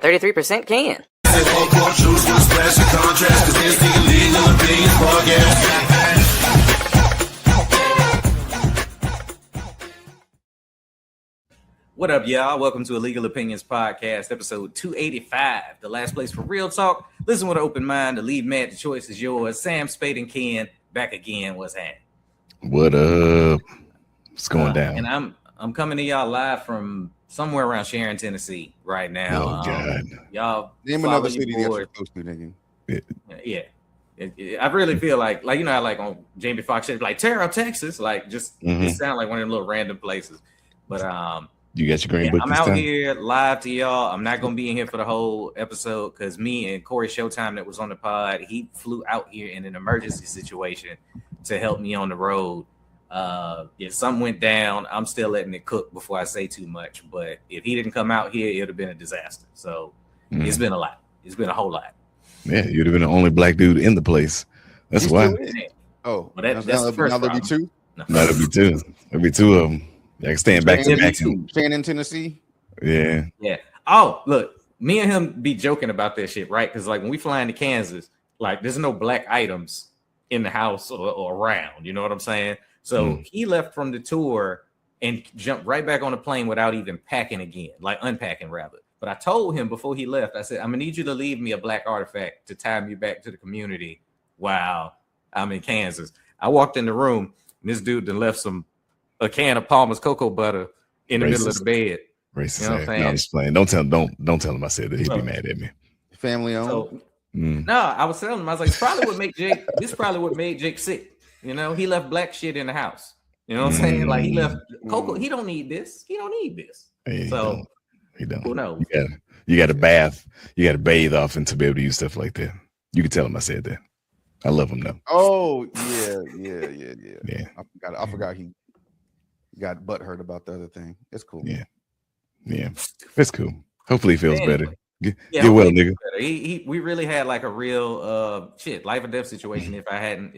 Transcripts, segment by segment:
where 33% can. What up, y'all? Welcome to Illegal Opinions Podcast, episode 285, the last place for real talk. Listen with an open mind. The lead man, the choice is yours. Sam, Spade, and Ken, back again. What's happening? What up? What's going down? And I'm coming to y'all live from somewhere around Sharon, Tennessee right now. Oh, God. Y'all name another city that you're close to, nigga. Yeah. I really feel like you know how like on Jamie Foxx shit, like Terrell, Texas, like just it sounds like one of them little random places. But you got your green book. I'm out here live to y'all. I'm not gonna be in here for the whole episode because me and Corey Showtime that was on the pod, he flew out here in an emergency situation to help me on the road. If something went down, I'm still letting it cook before I say too much. But if he didn't come out here, it would have been a disaster. So it's been a lot. It's been a whole lot. Yeah, you'd have been the only black dude in the place. That's why. Oh, well, that's the first now there'll be two. No, that'll be two. There'll be two of them. I can stand back to back. Shannon, Tennessee. Yeah. Oh, look, me and him be joking about that shit, right? Because like when we fly into Kansas, like there's no black items in the house or around. You know what I'm saying? So he left from the tour and jumped right back on the plane without even packing again, like unpacking rather. But I told him before he left, I said, I'm gonna need you to leave me a black artifact to tie me back to the community while I'm in Kansas. I walked in the room and this dude then left a can of Palmer's cocoa butter in the middle of the bed. Racist. You know what I'm saying? No, I'm just playing. Don't tell him I said that. He'd be mad at me. Family owned. So, no, I was telling him, I was like, it's probably what made Jake. This probably what made Jake sick. You know, he left black shit in the house. You know what I'm saying? Like he left cocoa. He don't need this. He don't need this. Hey, so he don't. Who knows? You got to bath. You got to bathe often to be able to use stuff like that. You can tell him I said that. I love him though. Oh yeah. I forgot he got butthurt about the other thing. It's cool. Yeah, it's cool. Hopefully he feels better. Get well, nigga. We really had like a real life or death situation if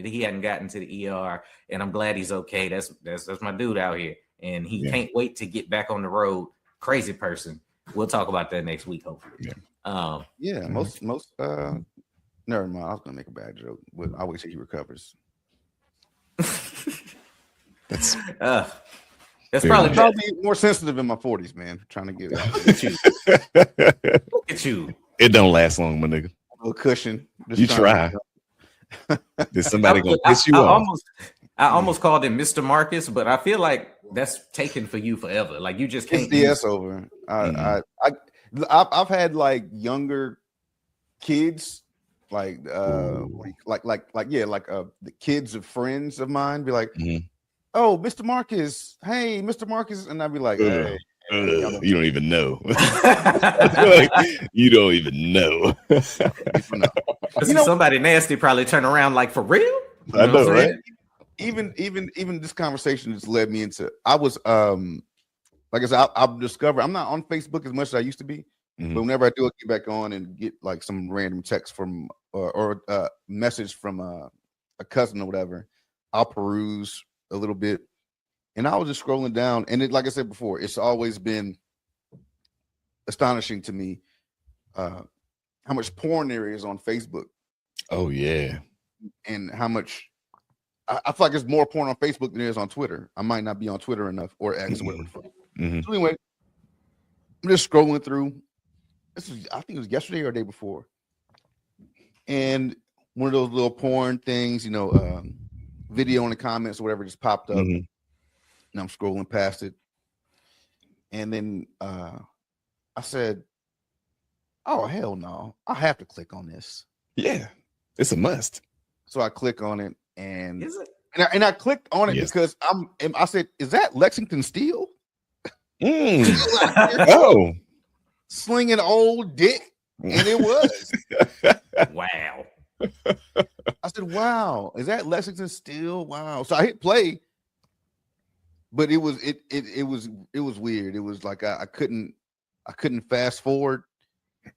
he hadn't gotten to the ER, and I'm glad he's okay. That's my dude out here, and he can't wait to get back on the road. Crazy person. We'll talk about that next week, hopefully. Most never mind. I was gonna make a bad joke, but I'll wait till he recovers. That's probably more sensitive in my 40s, man. Trying to get Look at you. It don't last long, my nigga. A little cushion. You try. Is somebody gonna piss you off? I almost called him Mr. Marcus, but I feel like that's taken for you forever. Like you just can't. It's DS over. I've had like younger kids, like the kids of friends of mine be like, "Oh, Mr. Marcus, hey, Mr. Marcus," and I'd be like, "Hey." You don't even know. You don't even know. Somebody nasty probably turn around like for real. I know, right? Even this conversation just led me into. I was like I said, I've discovered I'm not on Facebook as much as I used to be. But whenever I do, I get back on and get like some random text from or message from a cousin or whatever. I'll peruse a little bit. And I was just scrolling down, and like I said before, it's always been astonishing to me how much porn there is on Facebook. Oh yeah, and how much I feel like there's more porn on Facebook than there is on Twitter. I might not be on Twitter enough or X or whatever. So anyway, I'm just scrolling through. I think it was yesterday or the day before, and one of those little porn things, video in the comments or whatever, just popped up. And I'm scrolling past it. And then I said, oh, hell no. I have to click on this. Yeah, it's a must. So I click on it. And I clicked on it because I said, is that Lexington Steel? Oh. Slinging old dick. And it was. Wow. I said, wow. Is that Lexington Steel? Wow. So I hit play. But it was weird. It was like I couldn't fast forward,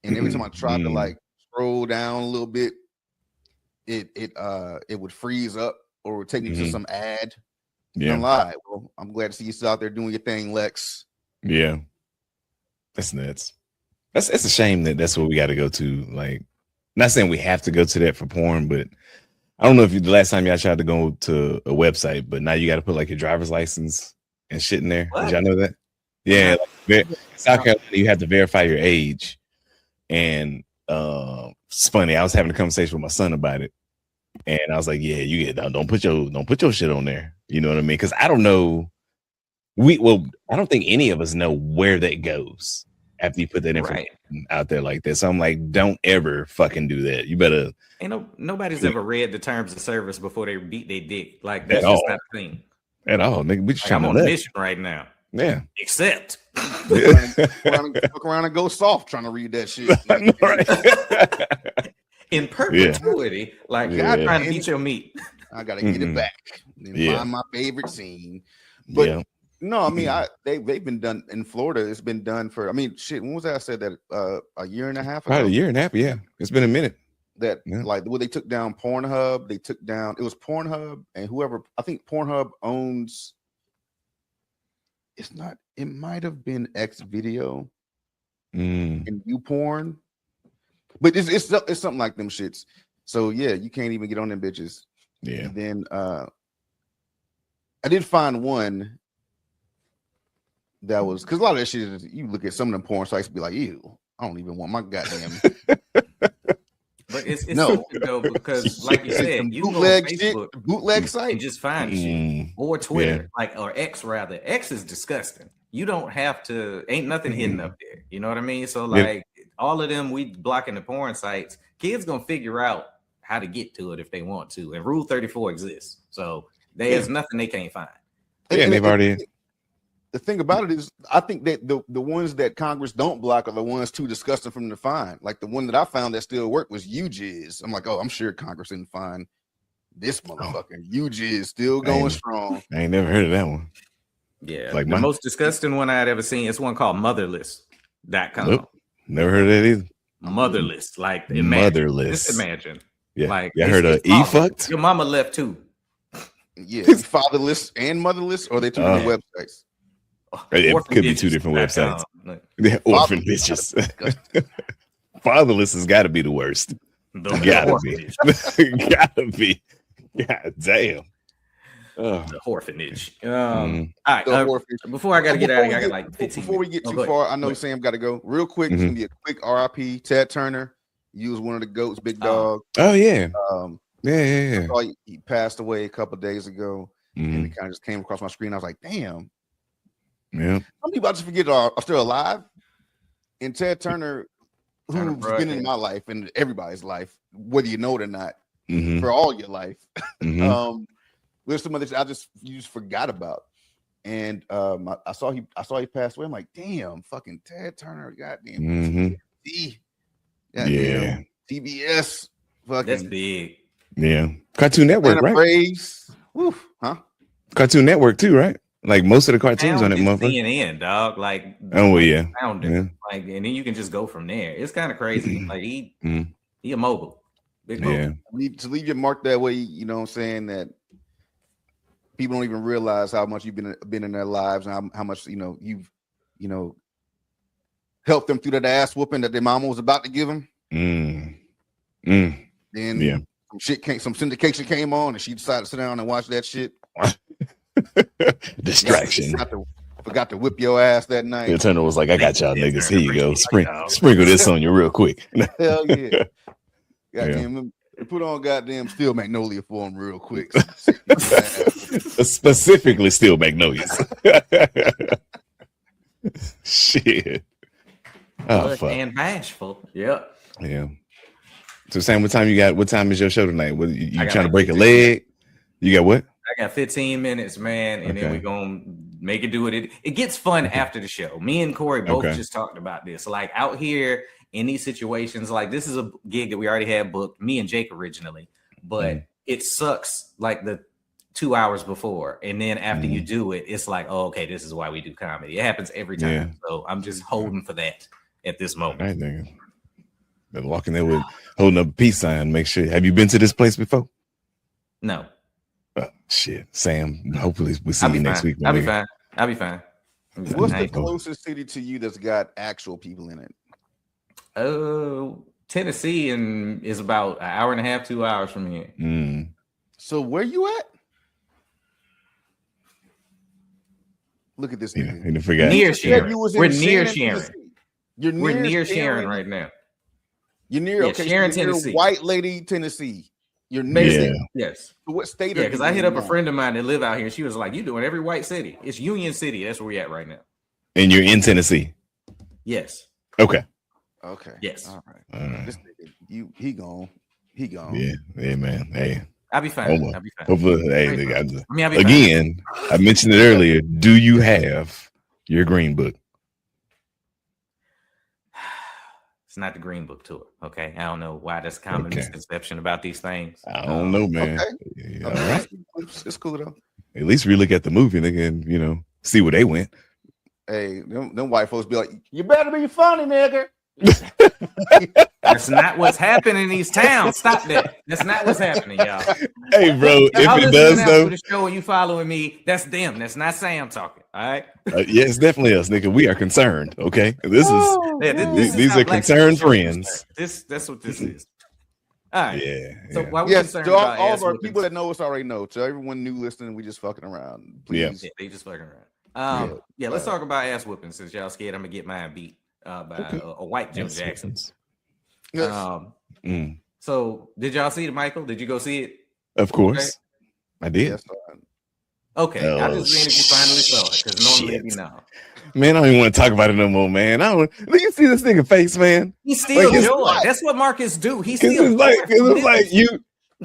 and every time I tried to like scroll down a little bit, it would freeze up or would take me to some ad. Yeah, I'm live. Well, I'm glad to see you still out there doing your thing, Lex. Yeah, that's nuts. It's a shame that that's what we got to go to. Like, not saying we have to go to that for porn, but I don't know if the last time y'all tried to go to a website, but now you got to put like your driver's license and shit in there. What? Did y'all know that? Yeah, like, South Carolina, you have to verify your age. And it's funny. I was having a conversation with my son about it, and I was like, "Yeah, don't put your shit on there." You know what I mean? Because I don't know. I don't think any of us know where that goes after you put that information out there like that. So I'm like, don't ever fucking do that. You better. Nobody's ever read the terms of service before they beat their dick. Like that's just not a thing at all. Nigga, we just I'm on a mission right now. Yeah. Except look around and go soft trying to read that shit. Right. In perpetuity, like God trying to beat your meat. I gotta get it back. Find my favorite scene. But no, I mean, they've been done in Florida. It's been done for. I mean, shit. When was that? I said that a year and a half ago. Probably a year and a half. Yeah, it's been a minute. That like when they took down Pornhub, they took down. It was Pornhub and whoever. I think Pornhub owns. It's not. It might have been X Video and YouPorn, but it's something like them shits. So yeah, you can't even get on them bitches. Yeah. And then I did find one that was because a lot of that shit is you look at some of them porn sites and be like, ew, I don't even want my goddamn. But it's stupid though, because like you said, you bootleg can go on shit, bootleg site and just find shit, or Twitter, or X rather. X is disgusting. You don't have to. Ain't nothing hidden up there. You know what I mean? So like all of them, we blocking the porn sites. Kids gonna figure out how to get to it if they want to, and Rule 34 exists. So there's nothing they can't find. Yeah, and they've already. The thing about it is, I think that the ones that Congress don't block are the ones too disgusting from the find. Like the one that I found that still worked was UJizz. I'm like, oh, I'm sure Congress didn't find this motherfucker. UJizz still going strong. I ain't never heard of that one. Yeah, like the most disgusting one I had ever seen is one called Motherless.com. Nope, never heard of that either. Motherless, like Motherless. Just imagine. Yeah, like I heard of E-fucked. Your mama left too. Yeah, fatherless and motherless, or they two different websites. It could be two different websites. Yeah, orphan bitches. Fatherless has got to be the worst. Gotta be. God damn. The orphanage. All right. Before I gotta get out of here, I got like 15 before we get too far, I know Sam got to go real quick. It's gonna be a quick RIP. Ted Turner, he was one of the GOATs, big dog. Oh yeah. I saw he passed away a couple days ago, and it kind of just came across my screen. I was like, damn. Yeah. Some people I just forget are still alive. And Ted Turner, who's been in my life and everybody's life, whether you know it or not, for all your life. There's some others you just forgot about. And I saw he passed away. I'm like, damn, fucking Ted Turner, goddamn. Goddamn TBS, fucking. That's big. Yeah. Cartoon Network, right? Praise. Woof, huh? Cartoon Network too, right? Like most of the cartoons on that motherfucker. CNN, dog. Like, yeah. Like, and then you can just go from there. It's kind of crazy. Like he a mogul. Big mogul. To leave your mark that way, you know what I'm saying, that people don't even realize how much you've been in their lives and how much you've helped them through that ass whooping that their mama was about to give them. Then some syndication came on and she decided to sit down and watch that shit. Distraction. Forgot to whip your ass that night. The Turner was like, I got y'all niggas. Here you go. Sprinkle this on you real quick. Hell yeah. Goddamn, put on goddamn Steel Magnolia for him real quick. Specifically Steel Magnolias. Shit. Oh, fuck. And bashful. Yep. Yeah. So Sam, what time is your show tonight? What you trying to break a leg? You got what? I got 15 minutes, man, and then we're gonna make it do it. It gets fun after the show. Me and Corey both just talked about this. Like out here in these situations, like this is a gig that we already had booked, me and Jake originally, but it sucks like the 2 hours before, and then after you do it, it's like, oh, okay, this is why we do comedy. It happens every time. Yeah. So I'm just holding for that at this moment. All right, nigga. Been walking there with holding up a peace sign. Make sure. Have you been to this place before? No. Shit, Sam. Hopefully we see you next week. I'll be fine. What's the closest city to you that's got actual people in it? Tennessee is about an hour and a half, 2 hours from here. So where you at? Look at this nigga. Near Sharon. We're near Sharon. We're near Sharon right now. You're near Sharon, Tennessee. White Lady, Tennessee. You're near. Yes. So what state? Yeah, because I hit up a friend of mine that live out here. She was like, "You doing every white city? It's Union City. That's where we at right now." And you're in Tennessee. Yes. Okay. Yes. All right. This nigga, he gone. Yeah, man. Hey. I'll be fine. Hopefully, again, I mentioned it earlier. Do you have your Green Book? It's not the Green Book tour. Okay. I don't know why that's common misconception about these things. I don't know, man. Okay. All right. It's cool though. At least we look at the movie and they can, see where they went. Hey, them white folks be like, you better be funny, nigga. That's not what's happening in these towns. Stop that. That's not what's happening, y'all. Hey, bro, if it does though, the show and you following me, that's them. That's not Sam talking. All right. Yeah, it's definitely us, nigga. We are concerned. Okay, these are concerned friends. That's what this is. All right. Yeah. So why we concerned about all of our people that know us already know. To everyone new listening, we just fucking around. Please. Yeah, they just fucking around. Let's talk about ass whooping since y'all scared I'm gonna get mine beat by a white Joe Jackson. Yes. So did y'all see it, Michael? Did you go see it? Of course, I did. Yes, okay, I just saying if you finally saw it because normally we know. Man, I don't even want to talk about it no more, man. Do you see this nigga face, man? He's still joy. That's what Marcus do. He's still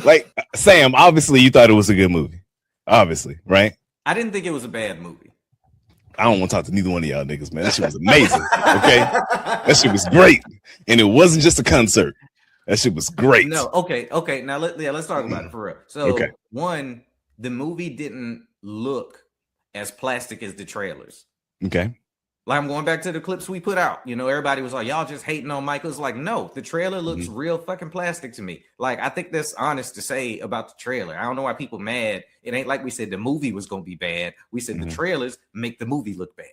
like Sam. Obviously, you thought it was a good movie. Obviously, right? I didn't think it was a bad movie. I don't want to talk to neither one of y'all niggas, man. That shit was amazing. Okay, that shit was great, and it wasn't just a concert. That shit was great. No, okay. Now let's talk about it for real. So, one, the movie didn't look as plastic as the trailers. Okay. Like I'm going back to the clips we put out. Everybody was like, y'all just hating on Michael. It's like, no, the trailer looks real fucking plastic to me. Like, I think that's honest to say about the trailer. I don't know why people mad. It ain't like we said the movie was going to be bad. We said the trailers make the movie look bad.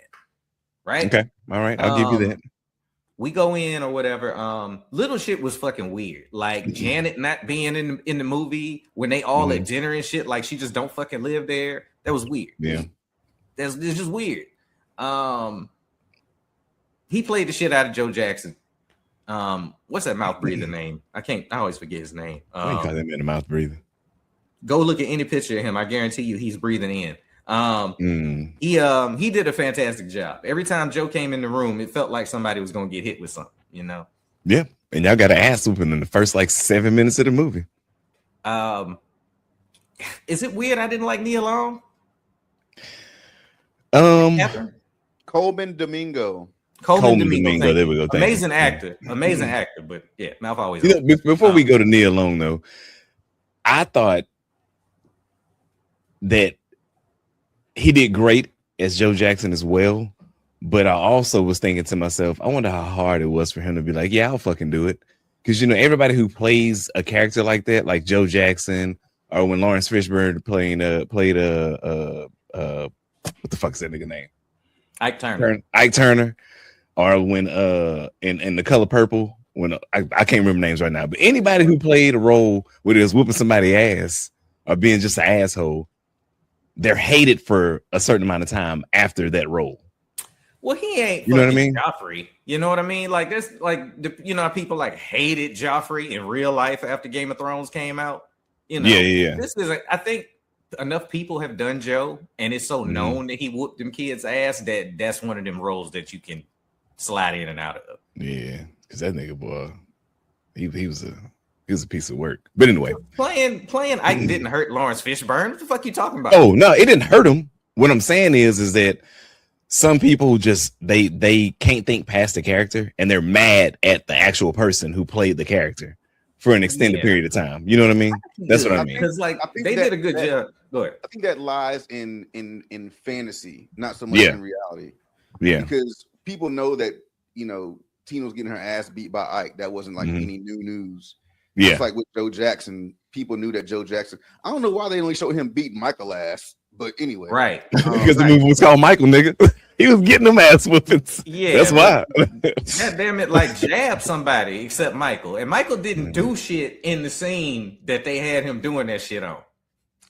Right? Okay. All right. I'll give you that. We go in or whatever. Little shit was fucking weird. Like Janet not being in the movie when they all at dinner and shit. Like she just don't fucking live there. That was weird. Yeah. It's just weird. He played the shit out of Joe Jackson. What's that mouth breather name? I always forget his name. Why you call that man a mouth breather? Go look at any picture of him. I guarantee you he's breathing in. He did a fantastic job. Every time Joe came in the room, it felt like somebody was gonna get hit with something, Yeah. And y'all got an ass whooping in the first 7 minutes of the movie. Is it weird I didn't like Nia Long? Coleman Domingo. Coleman Domingo. There we go. Amazing actor, but yeah, mouth always. Before we go to Nia Long, though, I thought that he did great as Joe Jackson as well, but I also was thinking to myself, I wonder how hard it was for him to be like, yeah, I'll fucking do it, because everybody who plays a character like that, like Joe Jackson, or when Lawrence Fishburne played what the fuck is that nigga name? Ike Turner. Or when in The Color Purple, when I can't remember names right now, but anybody who played a role where it was whooping somebody's ass or being just an asshole, they're hated for a certain amount of time after that role. Well, he ain't. You know what I mean? Joffrey. You know what I mean? Like this, people hated Joffrey in real life after Game of Thrones came out. Yeah. This is, I think, enough people have done Joe, and it's so known that he whooped them kids' ass that's one of them roles that you can slide in and out of. Yeah, because that nigga boy, he was a piece of work. But anyway, playing Ike didn't hurt Lawrence Fishburne. What the fuck you talking about? Oh no, it didn't hurt him. What I'm saying is that some people just they can't think past the character, and they're mad at the actual person who played the character for an extended period of time. You know what I mean? That's what I mean. Because they did a good job. Go ahead. I think that lies in fantasy, not so much in reality. Yeah, because people know that Tina's getting her ass beat by Ike. That wasn't any new news. Yeah, it's like with Joe Jackson, people knew that Joe Jackson. I don't know why they only showed him beat Michael ass, but anyway, right? Because the movie was called Michael, nigga. He was getting them ass whoopings. Yeah, that's why. God damn it, like jab somebody except Michael, and Michael didn't do shit in the scene that they had him doing that shit on.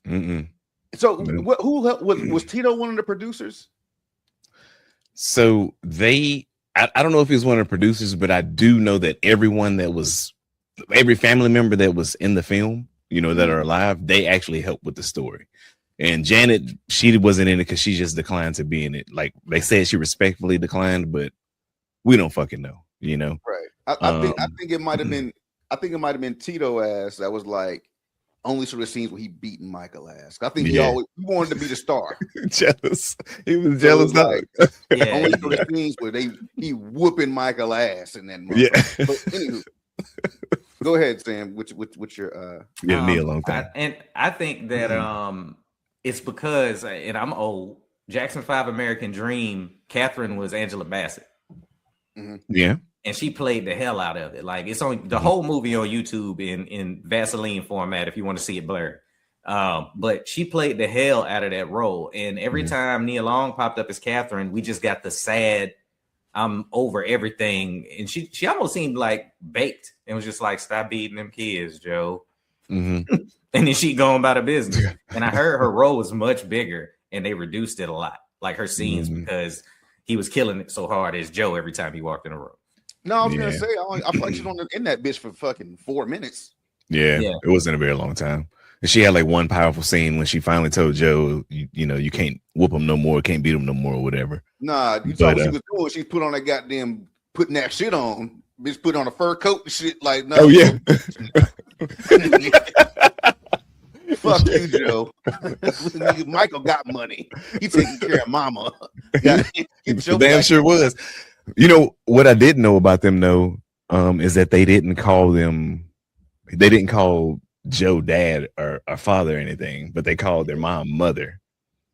Mm-mm. So who was Tito one of the producers? So I don't know if he was one of the producers, but I do know that every family member that was in the film, that are alive, they actually helped with the story. And Janet, she wasn't in it because she just declined to be in it. Like they said, she respectfully declined, but we don't fucking know, Right. I think it might have been. I think it might have been Tito ass that was like only sort of scenes where he beating Michael ass. I think he wanted to be the star. Jealous. He was jealous. Like, only sort of scenes where he whooping Michael ass and then yeah. But anywho, go ahead, Sam. What's your me a long time. I think that it's because, and I'm old. Jackson 5 American Dream. Catherine was Angela Bassett. Mm-hmm. Yeah. And she played the hell out of it. Like it's on the whole movie on YouTube in Vaseline format if you want to see it blurred. But she played the hell out of that role. And every time Nia Long popped up as Catherine, we just got the sad, I'm over everything. And she almost seemed like baked and was just like, stop beating them kids, Joe. Mm-hmm. And then she going about her business. And I heard her role was much bigger and they reduced it a lot. Like her scenes because he was killing it so hard as Joe every time he walked in the room. No, I was gonna say I thought she was in that bitch for fucking 4 minutes. Yeah, it wasn't a very long time. And she had like one powerful scene when she finally told Joe, you can't whoop him no more, can't beat him no more, or whatever. Nah, you saw what she was doing. She put on that goddamn putting that shit on. Bitch put on a fur coat and shit. Like, no. Oh yeah. Fuck you, Joe. Michael got money. He taking care of mama. Damn sure was. You know what I didn't know about them though, is that they didn't call Joe dad or father or anything, but they called their mom mother.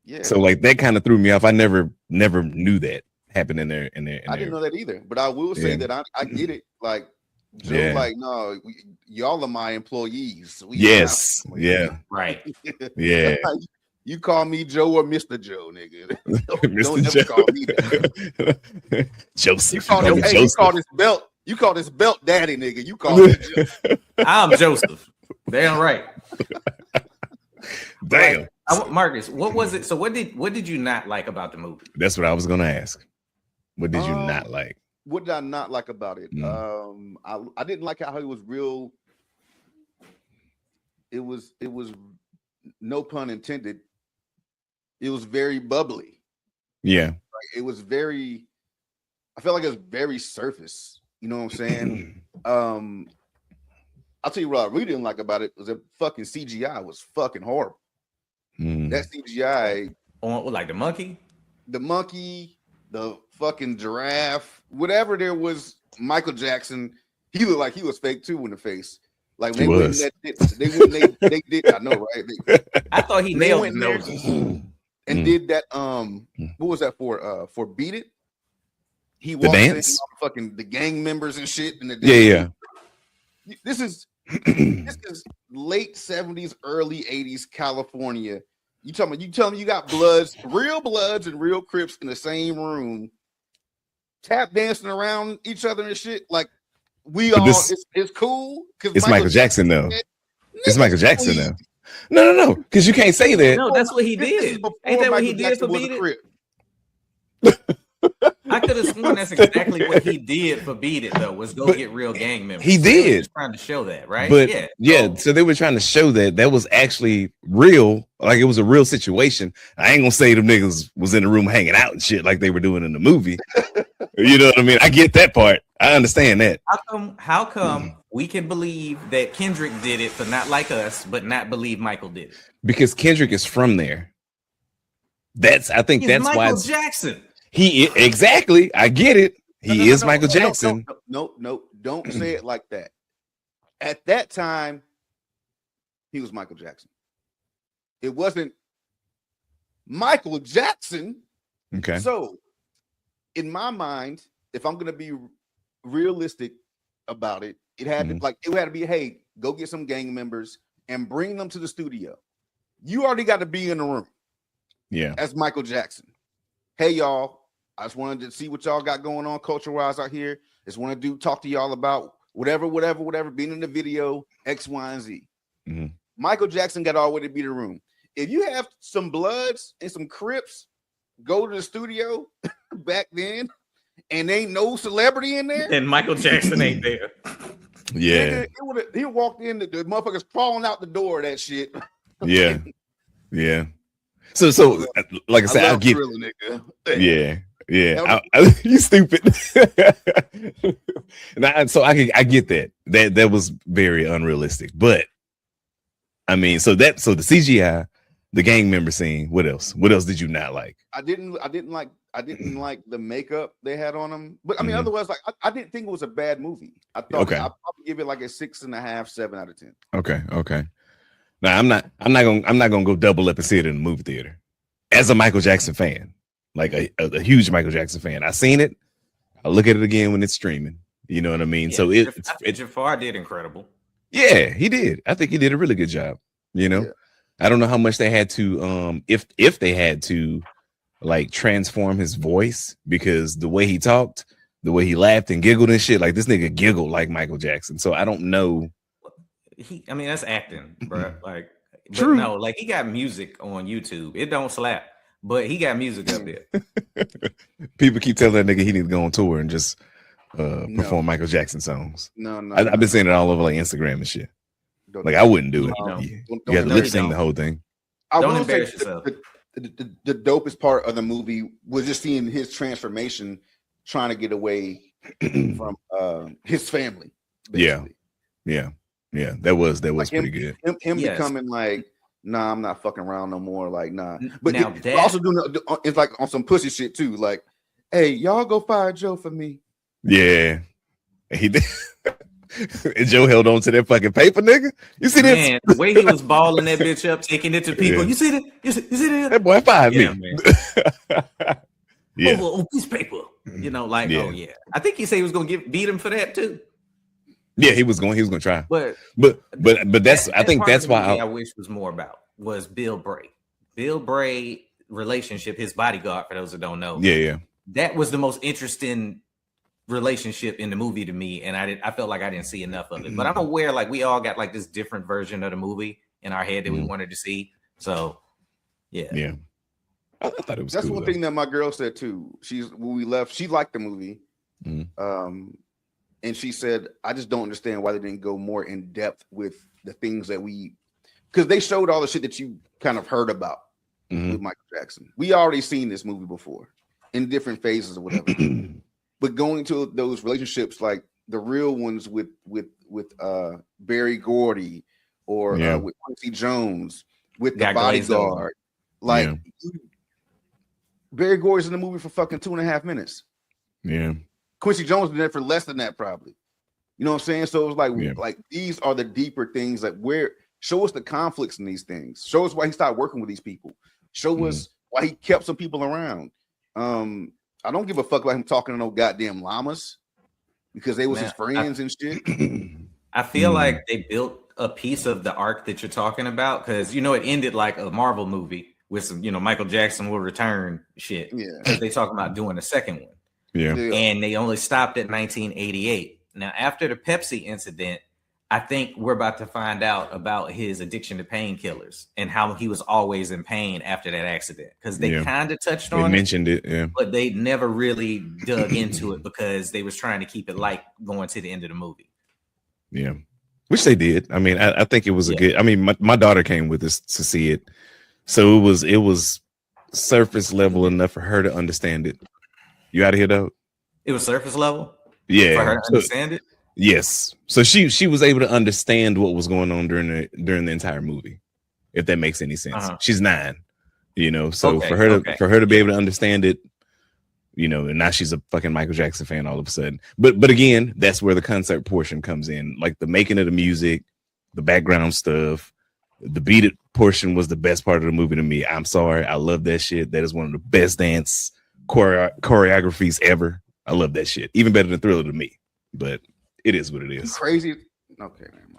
Yeah. So like that kind of threw me off. I never knew that happened in there. I didn't know that either, but I will say that I get it. Like Joe, like no, y'all are my employees. Yes. Yeah. Right. Yeah. You call me Joe or Mr. Joe, nigga. Mr. Don't ever call me that. Joseph. You call this belt daddy, nigga. You call me Joe. I'm Joseph. Damn right. Damn. Marcus, what was it? So what did you not like about the movie? That's what I was gonna ask. What did you not like? What did I not like about it? I didn't like how it was real. It was no pun intended. It was very bubbly. Yeah. Like, it was very. I felt like it was very surface. You know what I'm saying? I'll tell you what I really didn't like about it was that fucking CGI was fucking horrible. That CGI on like the monkey, the fucking giraffe, whatever there was. Michael Jackson, he looked like he was fake too in the face. Like they wouldn't. They did. I know, right? I thought he nailed his noses and did that. What was that for? For Beat It. He the dance, fucking the gang members and shit. And yeah. This is late 70s, early 80s California. You telling me you got real bloods and real Crips in the same room, tap dancing around each other and shit. Like it's cool because it's Michael Jackson though. It's Michael Jackson though. No, because you can't say that. No, that's what he did. Ain't that what he did for Beat It? I could have sworn that's exactly what he did for Beat It, though, was go get real gang members. He did. Just trying to show that, right? But so they were trying to show that was actually real, like it was a real situation. I ain't gonna say them niggas was in the room hanging out and shit like they were doing in the movie. You know what I mean? I get that part. I understand that. How come we can believe that Kendrick did it for Not Like Us, but not believe Michael did it? Because Kendrick is from there. I think that's why Michael Jackson. Exactly. I get it. He is Michael Jackson. No, don't say it like that. At that time, he was Michael Jackson. It wasn't Michael Jackson. Okay. So, in my mind, if I'm gonna be realistic about it, it had to be, hey, go get some gang members and bring them to the studio. You already got to be in the room. Yeah. As Michael Jackson. Hey, y'all. I just wanted to see what y'all got going on culture-wise out here. Just want to talk to y'all about whatever, being in the video, X, Y, and Z. Mm-hmm. Michael Jackson got all the way to be the room. If you have some Bloods and some Crips go to the studio back then and ain't no celebrity in there, and Michael Jackson ain't there. Yeah, he walked in, the motherfuckers crawling out the door of that shit. Yeah. So like I said, I get Thriller, nigga. Yeah. You stupid. So I get that. That was very unrealistic. But I mean, so the CGI, the gang member scene. What else? What else did you not like? I didn't like the makeup they had on them. But I mean, otherwise, like I didn't think it was a bad movie. I thought I'd probably give it like a 6.5, 7 out of 10. Okay. Now I'm not gonna go double up and see it in the movie theater. As a Michael Jackson fan, like a huge Michael Jackson fan, I seen it. I'll look at it again when it's streaming. You know what I mean? Yeah, so Jafar did incredible. Yeah, he did. I think he did a really good job. You know, I don't know how much they had to if they had to like transform his voice, because the way he talked, the way he laughed and giggled and shit, like this nigga giggled like Michael Jackson. So I don't know. I mean, that's acting, bro. Like, true. No, like he got music on YouTube. It don't slap, but he got music up there. People keep telling that nigga he need to go on tour and just perform Michael Jackson songs. I've been seeing it all over like Instagram and shit. Like I wouldn't do it. You have to lip sync the whole thing. Don't embarrass yourself. The dopest part of the movie was just seeing his transformation, trying to get away from his family. Basically. Yeah, that was like pretty good. Him becoming like, nah, I'm not fucking around no more. Like, nah. But also doing it's like on some pussy shit too. Like, hey, y'all go fire Joe for me. Yeah, he did. And Joe held on to that fucking paper, nigga. You see that? Man, the way he was balling that bitch up, taking it to people. Yeah. You see that? You see that? That boy fired me. Man. Over piece of paper. You know, like, oh yeah. I think he said he was gonna beat him for that too. Yeah, he was going to try. But that's I think that's why I wish was more about was Bill Bray. Bill Bray relationship, his bodyguard, for those that don't know. Yeah. That was the most interesting relationship in the movie to me, and I felt like I didn't see enough of it. But I'm aware, like we all got like this different version of the movie in our head that we wanted to see. So yeah. I thought it was. That's cool, one thing that my girl said too. When we left, she liked the movie. And she said, I just don't understand why they didn't go more in depth with the things that because they showed all the shit that you kind of heard about with Michael Jackson. We already seen this movie before in different phases or whatever. But going to those relationships, like the real ones with Berry Gordy or with Quincy Jones, with the bodyguard, like Berry Gordy's in the movie for fucking 2.5 minutes. Yeah. Quincy Jones did that for less than that, probably. You know what I'm saying? So it's like these are the deeper things. Like, show us the conflicts in these things. Show us why he started working with these people. Show us why he kept some people around. I don't give a fuck about him talking to no goddamn llamas because they was his friends and shit. I feel like they built a piece of the arc that you're talking about because it ended like a Marvel movie with some, Michael Jackson will return shit. Yeah, because they talking about doing a second one. Yeah. And they only stopped at 1988. Now, after the Pepsi incident, I think we're about to find out about his addiction to painkillers and how he was always in pain after that accident. Because they kind of touched on mentioned it, but they never really dug into it because they was trying to keep it light going to the end of the movie. Yeah, which they did. I mean, I think it was a good. I mean, my daughter came with us to see it, so it was surface level enough for her to understand it. You out of here, though? It was surface level? Yeah. For her to understand it? Yes. So she was able to understand what was going on during the entire movie, if that makes any sense. She's 9, so for her to be able to understand it, and now she's a fucking Michael Jackson fan all of a sudden. But again, that's where the concert portion comes in. Like the making of the music, the background stuff, the beat it portion was the best part of the movie to me. I'm sorry. I love that shit. That is one of the best dance choreographies ever. I love that shit. Even better than Thriller to me. But it is what it is. Crazy. Okay, man.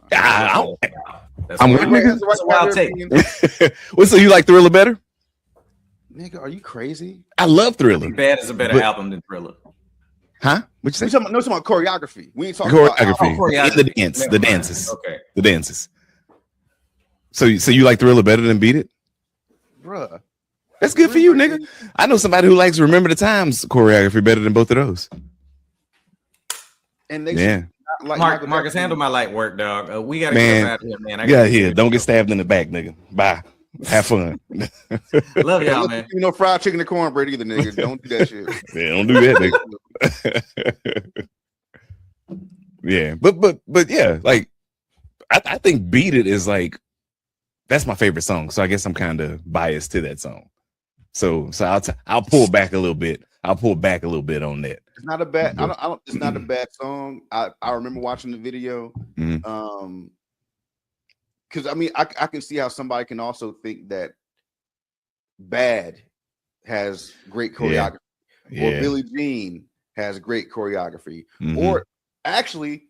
I'm with a wild take. Well, so you like Thriller better? Nigga, are you crazy? I love Thriller. Bad is a better album than Thriller. Huh? What you say? We're talking about choreography. We ain't talking choreography. about choreography. In the dance, Never the mind. dances. Okay. The dances. So you like Thriller better than Beat It? bruh. That's good for you, nigga. I know somebody who likes Remember the Times choreography better than both of those. And they Yeah. like Marcus, handle my light work, dog. We gotta Man, get out of here, man. Get out here. Don't get stabbed in the back, nigga. Bye. Have fun. Love y'all, man. You know, fried chicken and cornbread either, nigga. Don't do that shit. Yeah, don't do that, nigga. Yeah, but yeah, like I think Beat It is like that's my favorite song. So I guess I'm kind of biased to that song. So I'll pull back a little bit. I'll pull back a little bit on that. It's not a bad. I don't. It's not a bad song. I remember watching the video. Mm-hmm. Because I mean, I can see how somebody can also think that Bad has great choreography, or Billie Jean has great choreography, or actually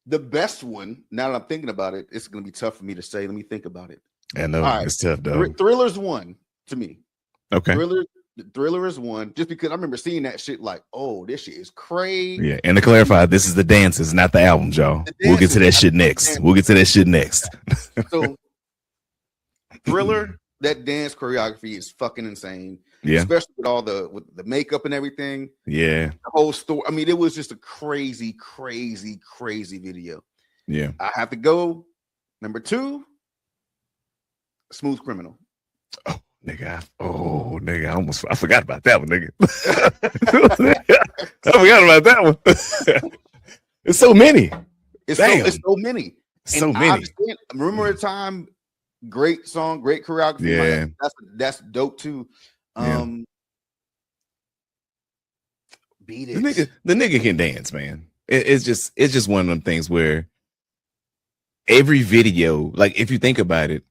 the best one. Now that I'm thinking about it, it's going to be tough for me to say. Let me think about it. I know it's tough, though. Thriller's one to me. Okay, Thriller is one, just because I remember seeing that shit like, oh, this shit is crazy. Yeah, and to clarify, this is the dances, not the albums, y'all. We'll get to that shit next. So, Thriller, that dance choreography is fucking insane. Yeah, especially with the makeup and everything. Yeah, the whole story. I mean, it was just a crazy video. Yeah, I have to go number 2, Smooth Criminal. Nigga, I forgot about that one, nigga. I forgot about that one. It's so many. It's so many. So many. Remember the time? Great song, great choreography. Yeah, that's dope too. Beat It. The nigga can dance, man. It's just one of them things where every video, like if you think about it,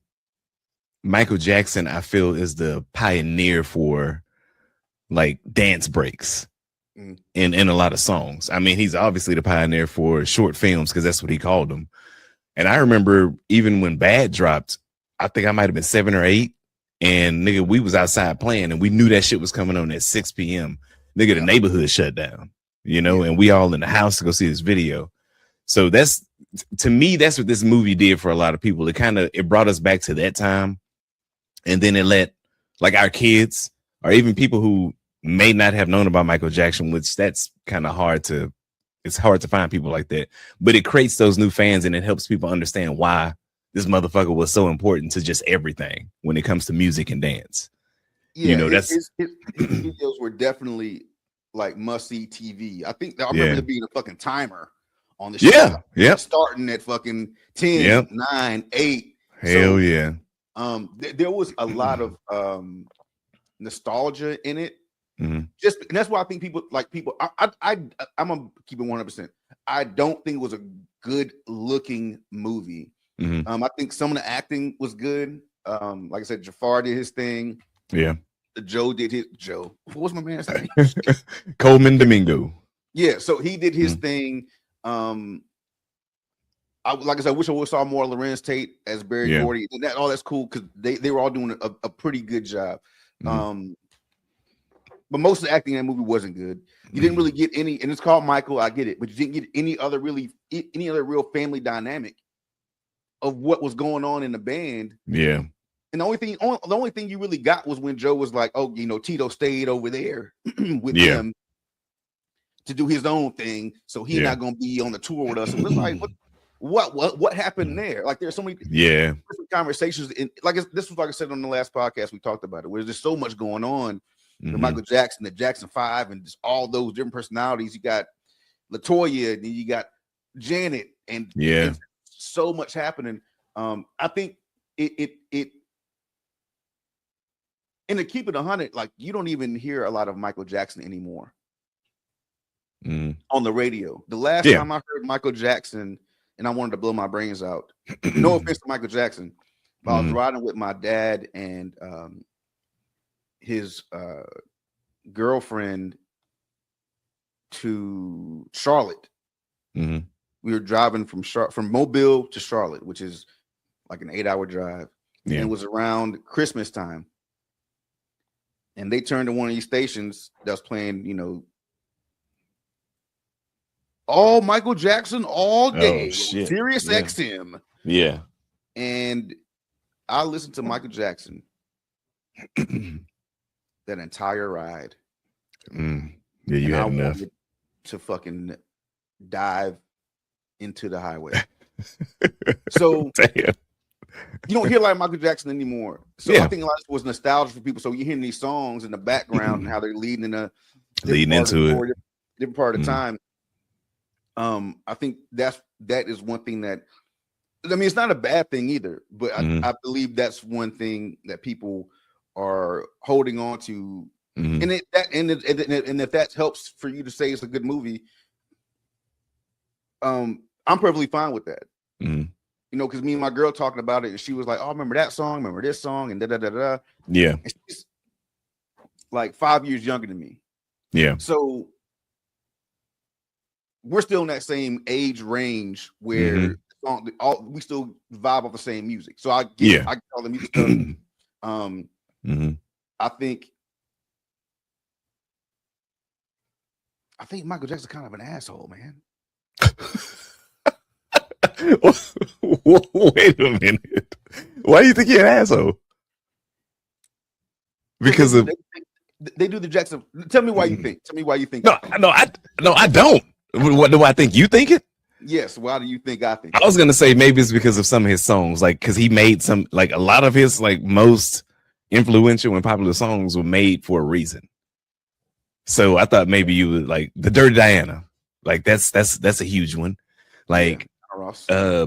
Michael Jackson, I feel, is the pioneer for like dance breaks in a lot of songs. I mean, he's obviously the pioneer for short films because that's what he called them. And I remember even when Bad dropped, I think I might have been 7 or 8, and nigga, we was outside playing and we knew that shit was coming on at 6 p.m. Nigga, the neighborhood shut down, and we all in the house to go see this video. So to me, that's what this movie did for a lot of people. It brought us back to that time. And then it let like our kids or even people who may not have known about Michael Jackson, which that's kind of it's hard to find people like that. But it creates those new fans and it helps people understand why this motherfucker was so important to just everything when it comes to music and dance. Yeah, his videos were definitely like must-see TV. I think I remember there being a fucking timer on the show. Yeah. Starting at fucking 10, 9, 8. Hell yeah. There was a lot of nostalgia in it. Mm-hmm. And that's why I think people. I'm gonna keep it 100%. I don't think it was a good looking movie. Mm-hmm. I think some of the acting was good. Like I said, Jafar did his thing. Yeah. Joe did his Joe. What was my man's name? Coleman Domingo. Yeah, so he did his thing. I wish I would have saw more Lorenz Tate as Barry Gordy. And that's cool because they were all doing a pretty good job. But most of the acting in that movie wasn't good. You didn't really get any, and it's called Michael. I get it, but you didn't get any other real family dynamic of what was going on in the band. Yeah. And the only thing you really got was when Joe was like, "Oh, Tito stayed over there with them to do his own thing, so he's not gonna be on the tour with us." And it's like, what happened there? Like, there's so many different conversations. This was like I said on the last podcast we talked about it, where there's so much going on. Michael Jackson, the Jackson 5, and just all those different personalities. You got LaToya, and then you got Janet, and so much happening. I think it. And to keep it 100, like you don't even hear a lot of Michael Jackson anymore on the radio. The last time I heard Michael Jackson, and I wanted to blow my brains out. No offense to Michael Jackson, but I was riding with my dad and his girlfriend to Charlotte. We were driving from Mobile to Charlotte, which is like an 8-hour drive. And it was around Christmas time. and they turned to one of these stations that's playing, you know, all Michael Jackson all day, Sirius XM. Yeah. And I listened to Michael Jackson that entire ride. Yeah, you had enough to fucking dive into the highway. So damn. You don't hear a lot of Michael Jackson anymore. So I think a lot of it was nostalgia for people. So you're hearing these songs in the background and how they're leading into it, different part of time. I think that is one thing that, I mean, it's not a bad thing either, but I believe that's one thing that people are holding on to. And if that helps for you to say it's a good movie, I'm perfectly fine with that. You know, because me and my girl talking about it, and she was like, "Oh, I remember that song, remember this song, and da da da da." Yeah, and she's like 5 years younger than me. Yeah, so we're still in that same age range where we still vibe off the same music. So I get all the music stuff. I think Michael Jackson's kind of an asshole, man. Wait a minute. Why do you think he's an asshole? Because they do the Jackson. Tell me why you think. Tell me why you think. No, I don't. What do I think? You think it? Yes. Why do you think I think? I was gonna say maybe it's because of some of his songs, like because he made some, like a lot of his like most influential and popular songs were made for a reason. So I thought maybe you would like the Dirty Diana, like that's a huge one. Like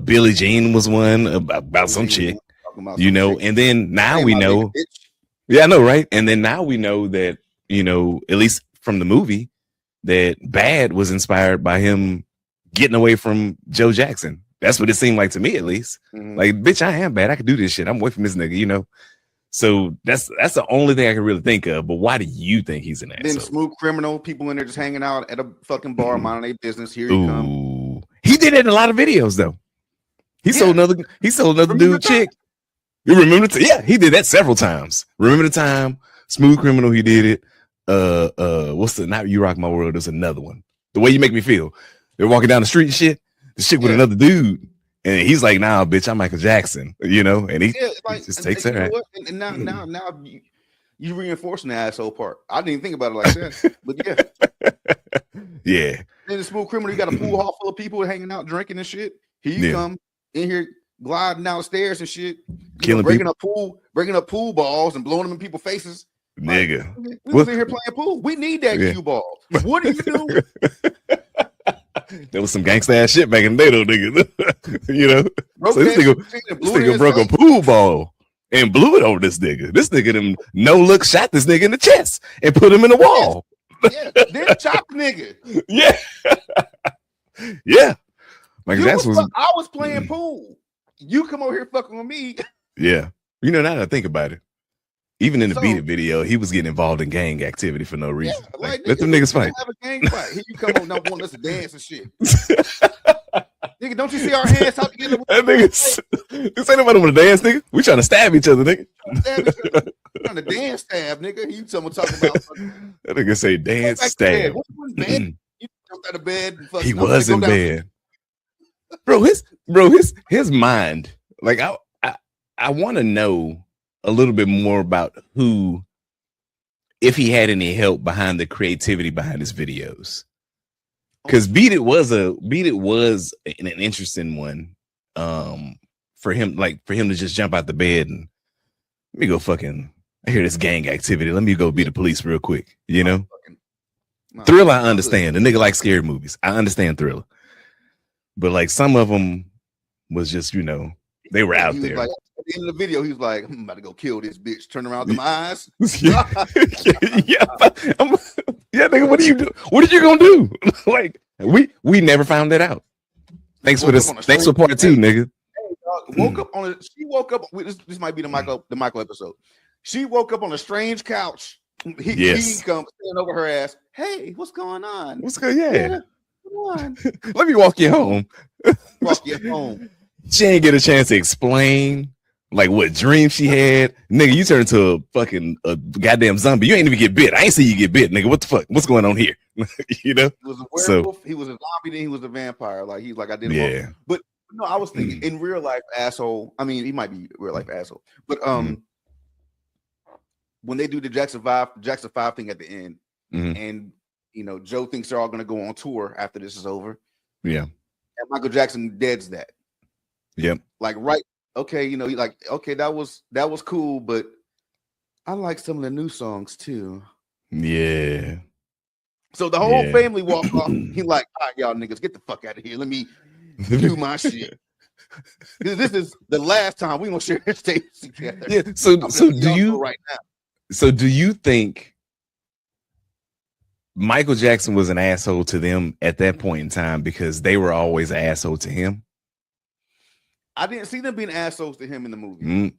Billie Jean was one about some chick, you know. And then now we know. Yeah, I know, right? And then now we know that, you know, at least from the movie, that Bad was inspired by him getting away from Joe Jackson. That's what it seemed like to me, at least. Like, bitch, I am bad. I can do this shit. I'm away from this nigga, you know. So that's the only thing I can really think of. But why do you think he's an asshole? Then Smooth Criminal, people in there just hanging out at a fucking bar, minding their business. Here you come. He did it in a lot of videos though. He sold another dude chick. You remember he did that several times. Remember the time? Smooth Criminal, he did it. What's the Not You Rock My World? There's another one. The Way You Make Me Feel. They're walking down the street and shit. The shit with another dude. And he's like, nah, bitch, I'm Michael Jackson, you know, and he just takes it. Right. And now you reinforcing the asshole part. I didn't even think about it like that, but yeah. In the Smooth Criminal, you got a pool hall full of people hanging out, drinking and shit. Here you come in here, gliding down the stairs and shit, breaking up pool balls and blowing them in people's faces. Nigga, like, we was in here playing pool. We need that cue ball. What are you doing? There was some gangsta ass shit back in the day, though, nigga. You know, so this nigga broke a pool ball and blew it over this nigga. This nigga them no look shot this nigga in the chest and put him in the wall. Then chop the nigga. Yeah. Michael Jackson I was playing pool. You come over here fucking with me. Yeah. You know, now that I think about it, even in the Beat It video, he was getting involved in gang activity for no reason. Yeah, like, let them niggas fight. Have a gang fight. Here you come on, don't want us to dance and shit. Nigga, don't you see our hands out together? That niggas, this ain't nobody want to dance, nigga. We trying to stab each other, nigga. Trying to dance stab, nigga. You talking about that nigga say dance stab. You jumped out of bed. He was in bed. Bro, his mind. Like I want to know a little bit more about if he had any help behind the creativity behind his videos. Because Beat It was an interesting one for him to just jump out the bed and let me go I hear this gang activity. Let me go be the police real quick, you know? Thriller, I understand. The nigga likes scary movies. I understand Thriller. But like some of them was just, you know, they were out there. Like, at the end of the video, he was like, I'm about to go kill this bitch. Turn around with them eyes. Yeah, nigga, what are you doing? What are you gonna do? Like, we never found that out. Thanks for this. Thanks for part 2, nigga. She woke up. This might be the Michael episode. She woke up on a strange couch. He comes stand over her ass. Hey, what's going on? What's good? Yeah. Come on. Let me walk you home. Walk you home. She ain't get a chance to explain Like what dream she had, nigga? You turn into a goddamn zombie. You ain't even get bit. I ain't see you get bit, nigga. What the fuck? What's going on here? You know? He was a werewolf. He was a zombie. Then he was a vampire. Like he's like I did. Yeah. But no, I was thinking in real life, asshole. I mean, he might be real life asshole. But when they do the Jackson 5 thing at the end, and you know, Joe thinks they're all gonna go on tour after this is over. Yeah. And Michael Jackson deads that. Yep. Like right. Okay, you know, he like, okay, that was cool, but I like some of the new songs too. Yeah. So the whole family walked off. He like, all right, y'all niggas, get the fuck out of here. Let me do my shit. This is the last time we gonna share this stage together. Yeah. So do you right now? So do you think Michael Jackson was an asshole to them at that point in time because they were always an asshole to him? I didn't see them being assholes to him in the movie.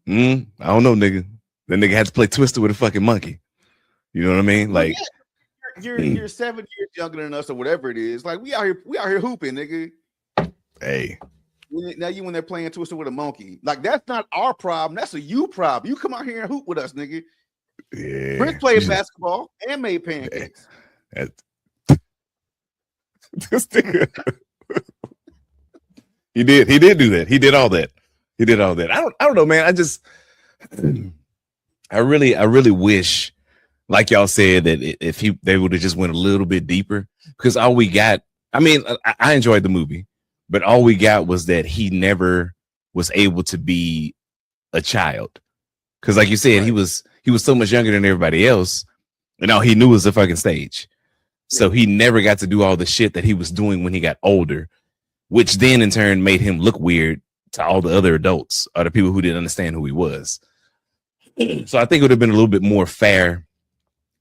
I don't know, nigga. That nigga had to play Twister with a fucking monkey. You know what I mean? Like, you're 7 years younger than us or whatever it is. Like we out here hooping, nigga. Hey. Now you when they're playing Twister with a monkey. Like that's not our problem. That's a you problem. You come out here and hoop with us, nigga. Yeah. Prince played basketball and made pancakes. This nigga. He did do that. He did all that. I don't know, man. I really wish, like y'all said, that if they would have just went a little bit deeper, because all we got, I mean, I enjoyed the movie, but all we got was that he never was able to be a child. Because like you said, he was so much younger than everybody else, and all he knew was the fucking stage. So he never got to do all the shit that he was doing when he got older, which then in turn made him look weird to all the other adults or the people who didn't understand who he was. So I think it would have been a little bit more fair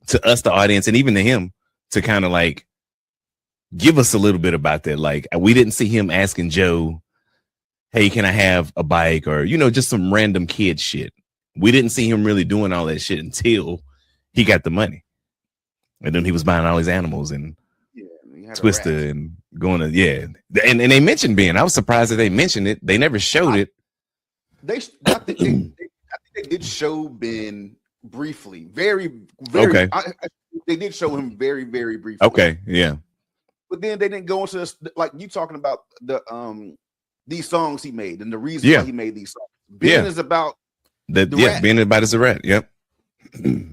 to us, the audience, and even to him to kind of like give us a little bit about that. Like we didn't see him asking Joe, hey, can I have a bike? Or, you know, just some random kid shit. We didn't see him really doing all that shit until he got the money. And then he was buying all these animals and Twister and going to, and they mentioned Ben. I was surprised that they mentioned it. They never showed it. I think they did show Ben briefly, very okay. They did show him very, very briefly. Okay, yeah. But then they didn't go into this, like you talking about the these songs he made and the reason why he made these songs. Ben is about the rat. Ben is about his rat. Yep.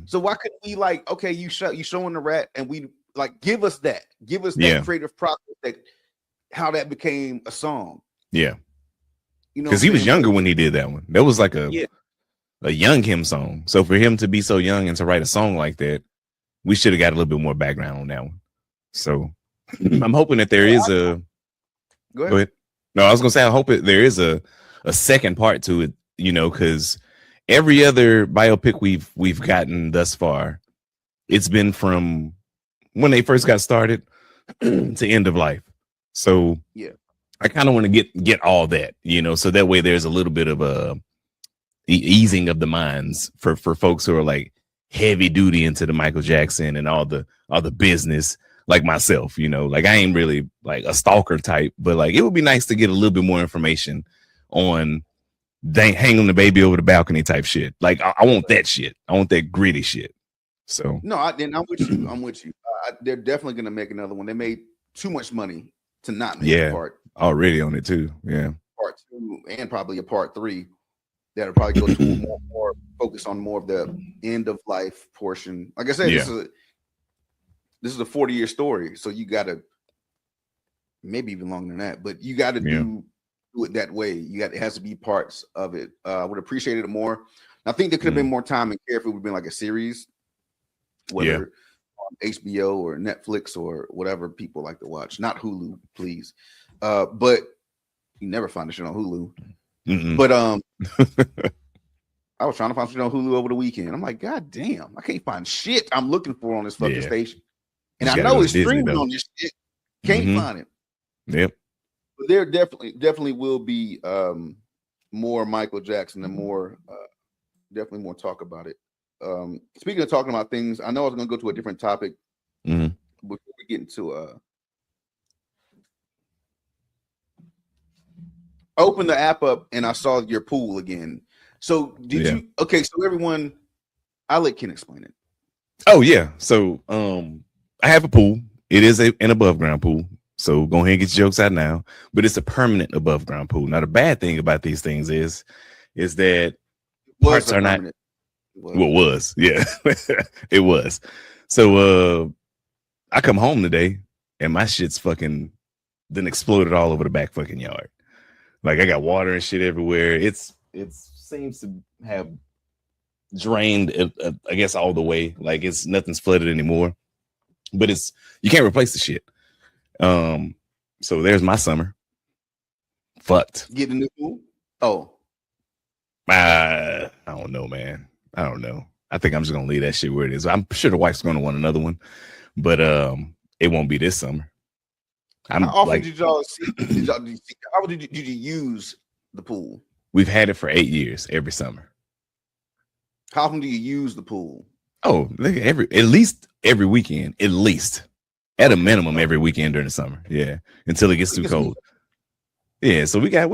So why couldn't we like, okay, you showing the rat and we like give us that creative process, that how that became a song. Yeah. You know, because he was younger when he did that one. That was like a young him song. So for him to be so young and to write a song like that, we should have got a little bit more background on that one. So I'm hoping that there is a go ahead. No, I was gonna say I hope there is a second part to it, you know, because every other biopic we've gotten thus far, it's been from when they first got started to end of life. So I kind of want to get all that, you know, so that way there's a little bit of a easing of the minds for folks who are like heavy duty into the Michael Jackson and all the business, like myself, you know, like I ain't really like a stalker type, but like it would be nice to get a little bit more information on hanging the baby over the balcony type shit. Like I want that shit. I want that gritty shit. So no, I'm with you. They're definitely gonna make another one. They made too much money to not make a part already on it too. Yeah, part 2 and probably a part 3 that'll probably go to more focus on more of the end of life portion. Like I said, this is a 40-year story, so you got to maybe even longer than that, but you got to do it that way. It has to be parts of it. I would appreciate it more. I think there could have been more time and care if it would have been like a series, whether on HBO or Netflix or whatever people like to watch. Not Hulu, please. But you never find the shit on Hulu. Mm-mm. But I was trying to find shit on Hulu over the weekend. I'm like, God damn, I can't find shit I'm looking for on this fucking station. And I know it's streaming on this shit. Can't find it. Yep. But there definitely will be more Michael Jackson and more definitely more talk about it. Speaking of talking about things, I know I was gonna go to a different topic before we get into open the app up and I saw your pool again. So did you? Okay, so everyone, I'll let Ken explain it. Oh yeah. So I have a pool. It is an above ground pool. So go ahead and get your jokes out now. But it's a permanent above ground pool. Now the bad thing about these things is that parts are not. Well, it was. Yeah, it was. So I come home today and my shit's fucking then exploded all over the back fucking yard. Like I got water and shit everywhere. It seems to have drained, I guess, all the way. Like nothing's flooded anymore. But you can't replace the shit. So there's my summer. Fucked. Get a new pool? Oh. I don't know, man. I don't know. I think I'm just gonna leave that shit where it is. I'm sure the wife's gonna want another one, but it won't be this summer. How often did y'all see? How did you use the pool? We've had it for 8 years, every summer. How often do you use the pool? Oh, at least every weekend, at least. At a minimum, every weekend during the summer. Yeah. Until it gets too cold. Yeah, so we got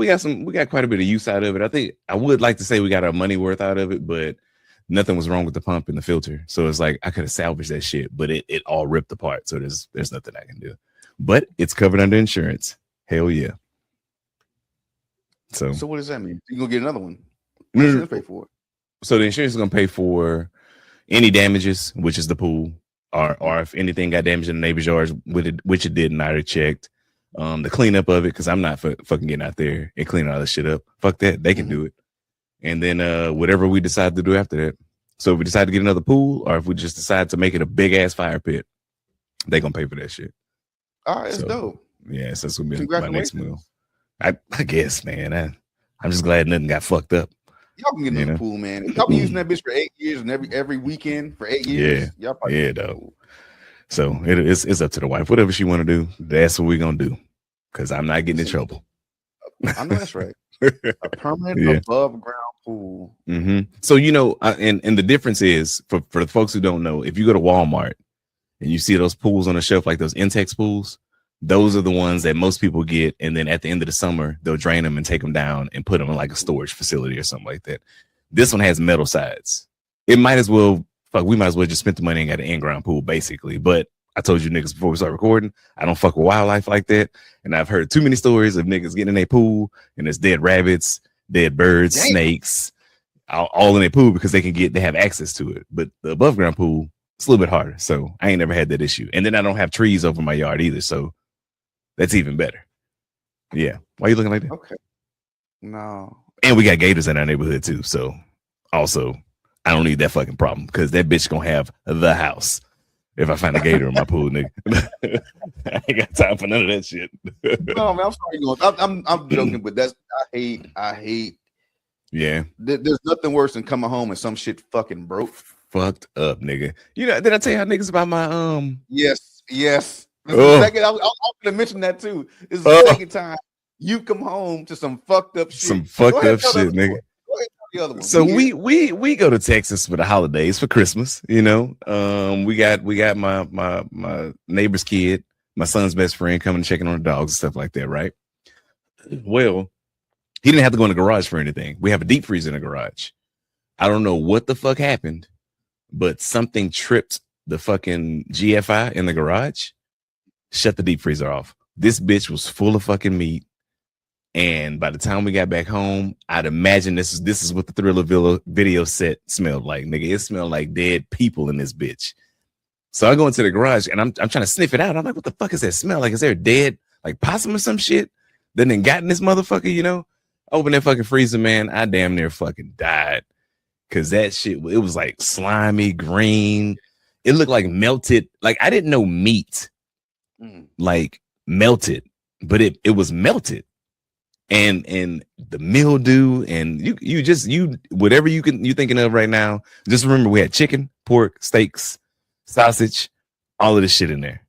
quite a bit of use out of it. I think I would like to say we got our money worth out of it, but nothing was wrong with the pump and the filter. So it's like I could have salvaged that shit, but it all ripped apart. So there's nothing I can do. But it's covered under insurance. Hell yeah. So what does that mean? You gonna get another one? Insurance pay for it. So the insurance is gonna pay for any damages, which is the pool, or if anything got damaged in the neighbor's yard, which it did, and I already checked. The cleanup of it, because I'm not fucking getting out there and cleaning all this shit up. Fuck that. They can do it. And then whatever we decide to do after that. So if we decide to get another pool, or if we just decide to make it a big ass fire pit, they gonna pay for that shit. All right, that's dope. Yeah, so that's gonna be my next move. I guess, man. I'm just glad nothing got fucked up. Y'all can get another pool, man. Y'all been using that bitch for 8 years, and every weekend for 8 years. Yeah, yeah, though. So it's up to the wife. Whatever she want to do, that's what we're gonna do. Because I'm not getting in trouble. I know that's right. A permanent above ground pool. Mm-hmm. So and the difference is for the folks who don't know, if you go to Walmart and you see those pools on the shelf, like those Intex pools, those are the ones that most people get, and then at the end of the summer they'll drain them and take them down and put them in like a storage facility or something like that. This one has metal sides. We might as well just spend the money and got an in-ground pool basically. But I told you niggas before we start recording, I don't fuck with wildlife like that. And I've heard too many stories of niggas getting in their pool and there's dead rabbits, dead birds, snakes, all in their pool because they have access to it. But the above ground pool, it's a little bit harder. So I ain't never had that issue. And then I don't have trees over my yard either. So that's even better. Yeah. Why are you looking like that? Okay. No. And we got gators in our neighborhood too. So also, I don't need that fucking problem because that bitch gonna have the house. If I find a gator in my pool, nigga, I ain't got time for none of that shit. No, man, I'm sorry. I'm joking, but I hate. Yeah. There's nothing worse than coming home and some shit fucking broke. Fucked up, nigga. Did I tell you how niggas about my Yes. This is the second, I was gonna mention that too. This is the second time you come home to some fucked up shit. Some fucked up shit, nigga. So we go to Texas for the holidays, for Christmas, we got my neighbor's kid, my son's best friend coming and checking on the dogs and stuff like that, right? Well, he didn't have to go in the garage for anything. We have a deep freezer in the garage. I don't know what the fuck happened, but something tripped the fucking GFI in the garage, shut the deep freezer off. This bitch was full of fucking meat. And by the time we got back home, I'd imagine this is what the Thriller video set smelled like, nigga. It smelled like dead people in this bitch. So I go into the garage and I'm trying to sniff it out. I'm like, what the fuck is that smell? Like, is there a dead like possum or some shit? Then got in this motherfucker, Open that fucking freezer, man. I damn near fucking died. Cause that shit, it was like slimy, green. It looked like melted. Like I didn't know meat like melted, but it was melted. And the mildew and you whatever you're thinking of right now. Just remember we had chicken, pork, steaks, sausage, all of this shit in there,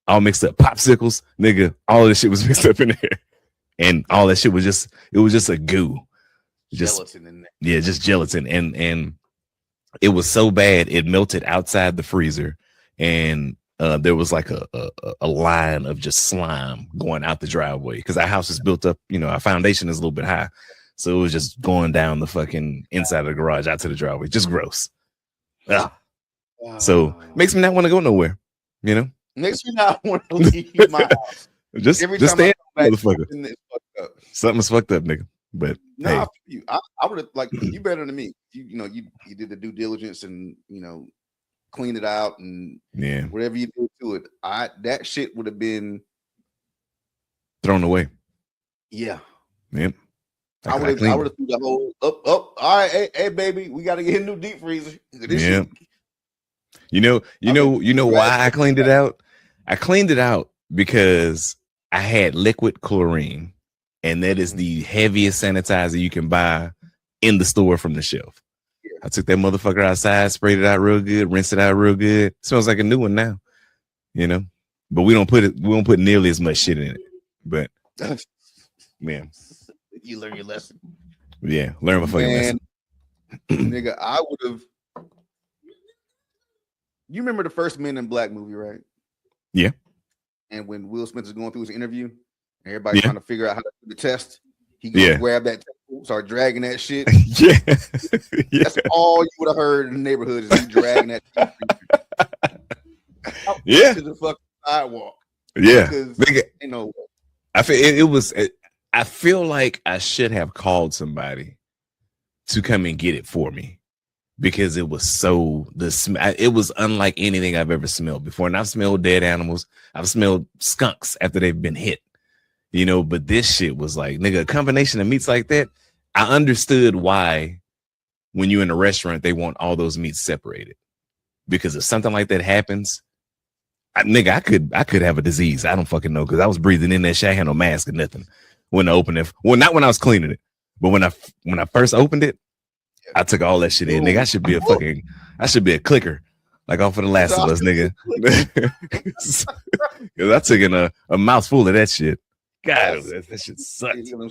all mixed up. Popsicles, nigga, all of this shit was mixed up in there, and all that shit was just a goo, gelatin in there. Yeah, just gelatin, and it was so bad it melted outside the freezer, and there was like a line of just slime going out the driveway because our house is built up, our foundation is a little bit high. So it was just going down the fucking inside of the garage out to the driveway. Just gross. Ah. So makes me not want to go nowhere, you know? Makes me not want to leave my house. Just stay back, motherfucker. Something's fucked up, nigga. But no, hey. I would have like you better than me. You did the due diligence and cleaned it out and whatever you did to it. That shit would have been thrown away. Yeah. Yep. I would have threw the whole up. All right, hey baby, we got to get a new deep freezer. Yeah. You know why I cleaned it out? I cleaned it out because I had liquid chlorine, and that is the heaviest sanitizer you can buy in the store from the shelf. Yeah. I took that motherfucker outside, sprayed it out real good, rinsed it out real good. Smells like a new one now, But we don't put nearly as much shit in it. But man, you learn your lesson. Yeah, learn my fucking lesson. Nigga, I would have. You remember the first Men in Black movie, right? Yeah. And when Will Smith is going through his interview, and everybody's trying to figure out how to do the test, he goes grab that table, start dragging that shit. Yeah. That's all you would have heard in the neighborhood is he dragging that to the fucking sidewalk. Yeah. Nigga, I feel like I should have called somebody to come and get it for me. Because it was it was unlike anything I've ever smelled before. And I've smelled dead animals. I've smelled skunks after they've been hit, but this shit was like, nigga, a combination of meats like that. I understood why when you're in a restaurant, they want all those meats separated. Because if something like that happens, I could have a disease. I don't fucking know. Cause I was breathing in that shit. I had no mask or nothing when I opened it. Well, not when I was cleaning it, but when I first opened it, I took all that shit in, nigga. I should be a clicker, like off of The Last of Us, nigga. Cause I took in a mouthful of that shit. God, that shit sucks. Them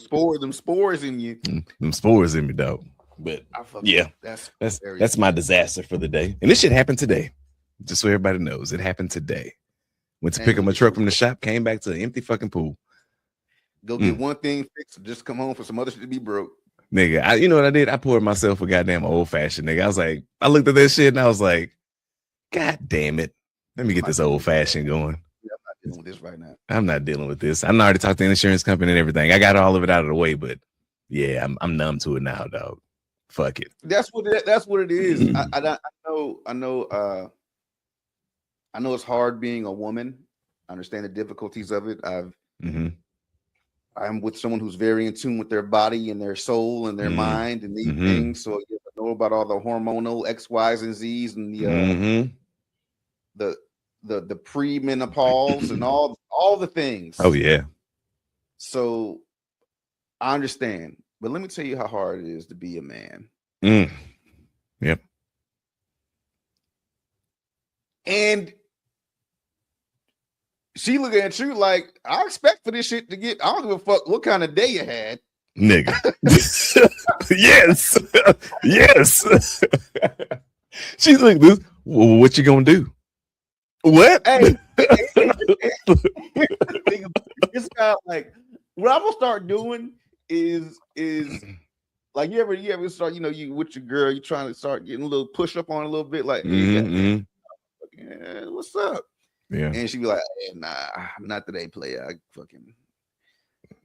spores in you. Them spores in me, dog. But yeah, that's my disaster for the day. And this shit happened today. Just so everybody knows, it happened today. Went to pick up my truck from the shop, came back to an empty fucking pool. Go get one thing fixed, just come home for some other shit to be broke. Nigga, you know what I did? I poured myself a goddamn old fashioned, nigga. I looked at that shit and I was like, God damn it. Let me get this old fashioned going. Yeah, I'm not dealing with this right now. I'm not dealing with this. I already talked to the insurance company and everything. I got all of it out of the way, but yeah, I'm numb to it now, dog. Fuck it. That's what it is. I know it's hard being a woman. I understand the difficulties of it. I'm with someone who's very in tune with their body and their soul and their mind and these things. So I know about all the hormonal X, Y's, and Z's and the premenopause and all the things. Oh yeah. So I understand, but let me tell you how hard it is to be a man. Yep. And she looking at you like, I expect for this shit to get, I don't give a fuck what kind of day you had. Nigga. Yes. Yes. She's like, what you gonna do? What? Hey, it's kind of like, what I'm gonna start doing is like, you ever start, you with your girl, you trying to start getting a little push up on a little bit, like, yeah, what's up? Yeah. And she be like, hey, nah, not today, player. I fucking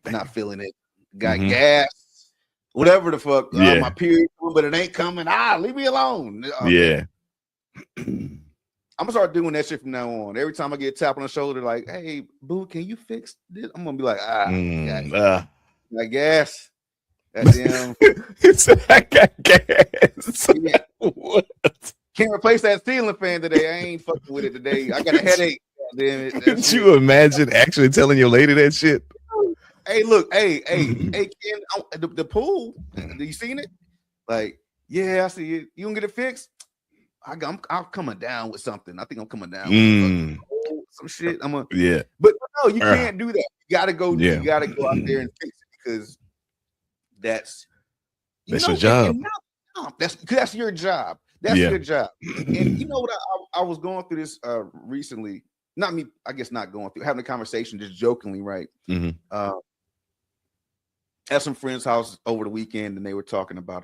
not feeling it. Got gas, whatever the fuck. My period, but it ain't coming. Leave me alone. Yeah. I'm gonna start doing that shit from now on. Every time I get a tap on the shoulder, like, hey, boo, can you fix this? I'm gonna be like, got gas. Goddamn. I got gas. Yeah. What? Can't replace that ceiling fan today. I ain't fucking with it today. I got a headache. Damn it. Could you imagine actually telling your lady that shit? Hey, look, hey, Ken, the pool. Do you seen it? Like, yeah, I see it. You gonna get it fixed? I'm coming down with something. I think I'm coming down with some shit. But no, you can't do that. You gotta go. You gotta go out there and fix it because that's your job. That's your job. That's your job. And you know what? I was going through this recently. Not me, I guess not going through, having a conversation just jokingly, right? at some friend's house over the weekend, and they were talking about